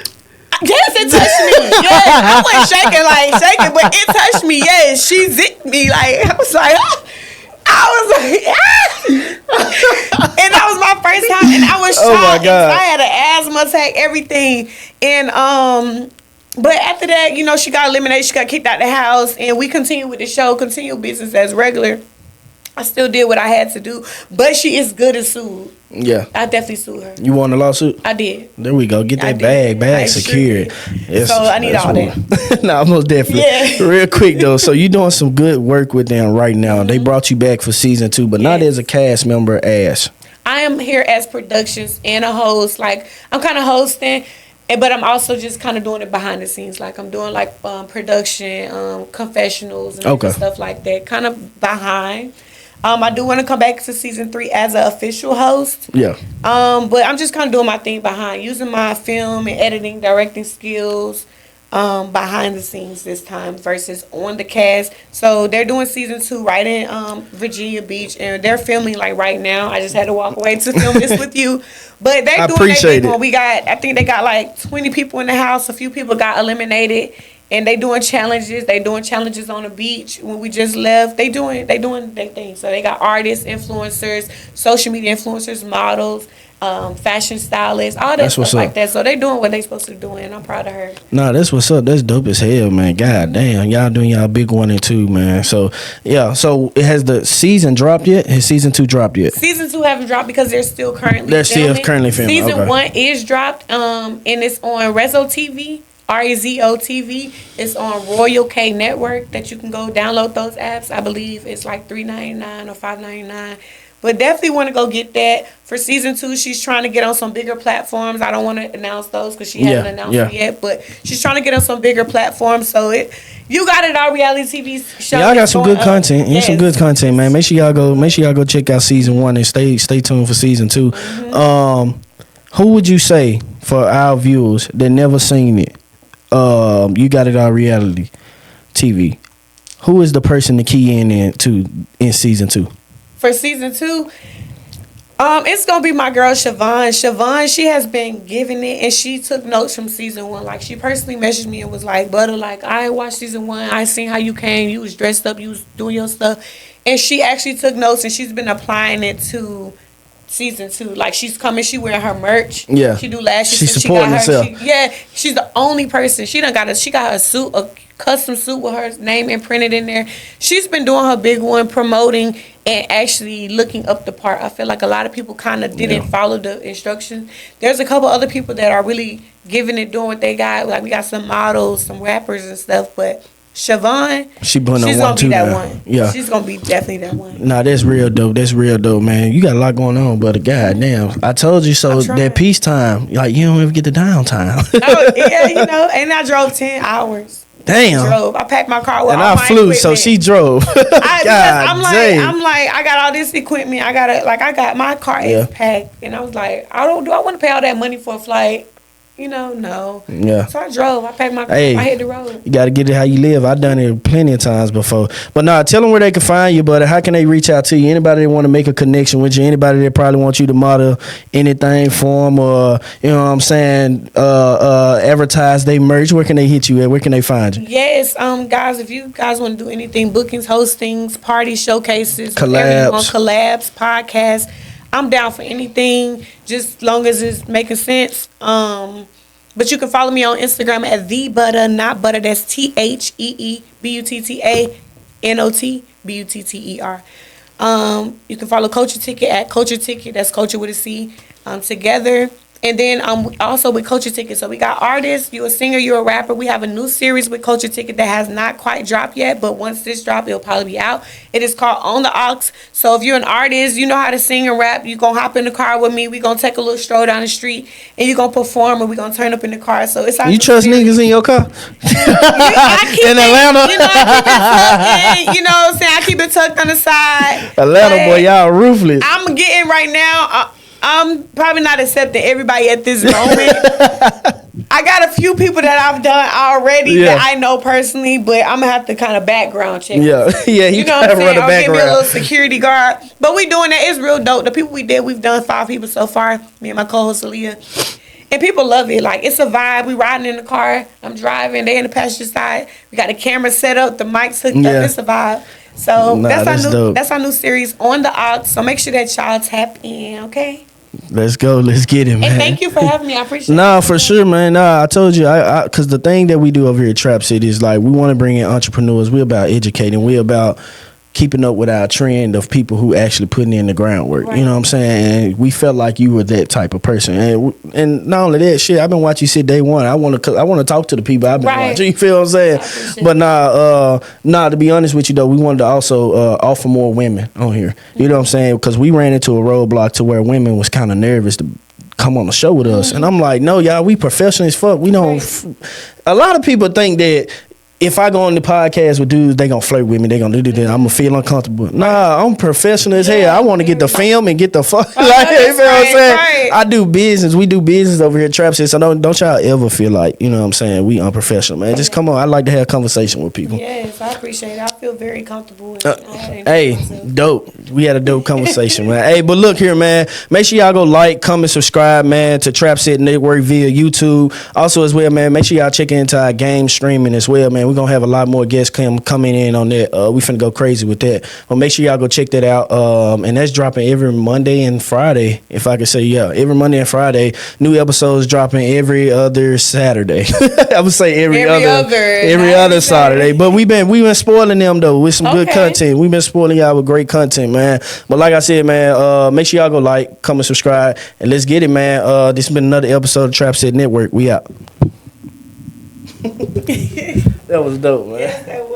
Yes, it touched me. Yes, I wasn't shaking, but it touched me. Yes, she zipped me. Like, I was like, and that was my first time. And I was shocked. Oh my God. I had an asthma attack, everything. And, but after that, she got eliminated. She got kicked out the house. And we continued with the show, continued business as regular. I still did what I had to do. But she is good as sued. Yeah. I definitely sued her. You won the lawsuit? I did. There we go. Get that bag secured. Yes, so I need all that. No, most definitely. Yeah. Real quick, though. So you doing some good work with them right now. They brought you back for season 2, but not as a cast member as. I am here as productions and a host. Like, I'm kind of hosting. But I'm also just kind of doing it behind the scenes. Like I'm doing like production, confessionals and stuff like that. Kind of behind. I do want to come back to season 3 as an official host. Yeah. But I'm just kind of doing my thing behind, using my film and editing, directing skills behind the scenes this time versus on the cast. So they're doing season 2 right in Virginia Beach, and they're filming like right now. I just had to walk away to film this with you. But they're doing their big one. I think they got like 20 people in the house. A few people got eliminated. And they doing challenges. They doing challenges on the beach. When we just left, they doing their thing. So they got artists, influencers, social media influencers, models, fashion stylists, all that stuff like that. So they doing what they supposed to do, and I'm proud of her. Nah, that's what's up. That's dope as hell, man. God damn, y'all doing y'all big 1 and 2, man. So yeah, so it has the season dropped yet? Has season 2 dropped yet? Season 2 haven't dropped because they're still currently filming. Season 1 is dropped, and it's on Rezo TV. REZO TV. It's on Royal K Network that you can go download those apps. I believe it's like $3.99 or $5.99. But definitely want to go get that. For season 2, she's trying to get on some bigger platforms. I don't want to announce those because she hasn't announced it yet. But she's trying to get on some bigger platforms. So You got it all reality TV show. Y'all got some good content. Yes. Some good content, man. Make sure y'all go check out season 1 and stay tuned for season 2. Who would you say for our viewers that never seen it? You got it all reality TV. Who is the person to key in season 2? For season 2, it's gonna be my girl Siobhan. Siobhan, she has been giving it, and she took notes from season 1. Like, she personally messaged me and was like, "Butta, like, I watched season 1. I seen how you came. You was dressed up. You was doing your stuff." And she actually took notes, and she's been applying it to season 2. Like, she's coming. She wearing her merch. Yeah. She do lashes. She's supporting herself. She's the only person. She got her suit, a custom suit with her name imprinted in there. She's been doing her big one, promoting and actually looking up the part. I feel like a lot of people kind of didn't follow the instructions. There's a couple other people that are really giving it, doing what they got. Like, we got some models, some rappers and stuff, but Siobhan, she's gonna be that one. Yeah, she's gonna be definitely that one. Nah, that's real dope. That's real dope, man. You got a lot going on, but goddamn, I told you so. That peacetime, like, you don't ever get the downtime. Oh yeah, and I drove 10 hours. Damn. I packed my car with and all I my flew, equipment. so she drove. I'm like, I got all this equipment. I got my car is packed, and I was like, I want to pay all that money for a flight? No. Yeah. So I drove. I packed my car. I hit the road. You got to get it how you live. I've done it plenty of times before. But nah, tell them where they can find you, but how can they reach out to you? Anybody that want to make a connection with you? Anybody that probably want you to model anything for them, or, you know what I'm saying, advertise they merch? Where can they hit you at? Where can they find you? Yes, guys, if you guys want to do anything, bookings, hostings, parties, showcases, collabs, podcasts, I'm down for anything, just long as it's making sense. But you can follow me on Instagram at the Butta, not Butta. That's TheeButtanotButter. You can follow Culture Ticket at Culture Ticket. That's Culture with a C. Together. And then also with Culture Ticket. So we got artists. You a singer, you a rapper. We have a new series with Culture Ticket that has not quite dropped yet, but once this drops, it'll probably be out. It is called On the Aux. So if you're an artist, you know how to sing and rap, you're going to hop in the car with me. We're going to take a little stroll down the street, and you're going to perform, and we're going to turn up in the car. So it's You trust niggas in your car? In Atlanta? I keep it tucked in, you know what I'm saying? I keep it tucked on the side. Atlanta, boy, y'all ruthless. I'm getting right now... I'm probably not accepting everybody at this moment. I got a few people that I've done already that I know personally, but I'm gonna have to kind of background check. Yeah, you know what I'm saying? I'll give me a little security guard. But we doing that. It's real dope. The people we've done 5 people so far. Me and my co-host Aaliyah. And people love it. Like, it's a vibe. We riding in the car. I'm driving. They in the passenger side. We got the camera set up. The mics hooked up. It's a vibe. So that's our new series On the Aux. So make sure that y'all tap in, okay? Let's go. Let's get it, man. And thank you for having me. I appreciate it. Nah, for sure, man. Nah, I told you, because the thing that we do over here at Trap City is, like, we want to bring in entrepreneurs. We're about educating. We're about keeping up with our trend of people who actually putting in the groundwork. Right. You know what I'm saying? And we felt like you were that type of person. And not only that, shit, I've been watching you since day one. I want to talk to the people I've been watching. You feel what I'm saying? But to be honest with you though, we wanted to also offer more women on here. You know what I'm saying? Because we ran into a roadblock to where women was kind of nervous to come on the show with us. And I'm like, no, y'all, we professional as fuck. We don't. A lot of people think that if I go on the podcast with dudes, they gonna flirt with me. They gonna do that. I'm gonna feel uncomfortable. Nah, I'm professional as hell. I want to get the film and get the fuck. You know what I'm saying? I do business. We do business over here at Trap City. So don't y'all ever feel like, you know what I'm saying, we unprofessional, man. Just come on. I like to have a conversation with people. Yes, I appreciate it. I feel very comfortable. Hey, dope. We had a dope conversation, man. Hey, but look here, man. Make sure y'all go like, comment, subscribe, man, to Trap City Network via YouTube. Also as well, man, make sure y'all check into our game streaming as well, man. We're going to have a lot more guests coming in on that. We finna go crazy with that. But make sure y'all go check that out. And that's dropping every Monday and Friday, if I could say, every Monday and Friday. New episodes dropping every other Saturday. I would say every other Saturday. But we've been spoiling them, though, with some good content. We've been spoiling y'all with great content, man. But like I said, man, make sure y'all go like, comment, subscribe, and let's get it, man. This has been another episode of Trap City Network. We out. That was dope, man. Yes, that was.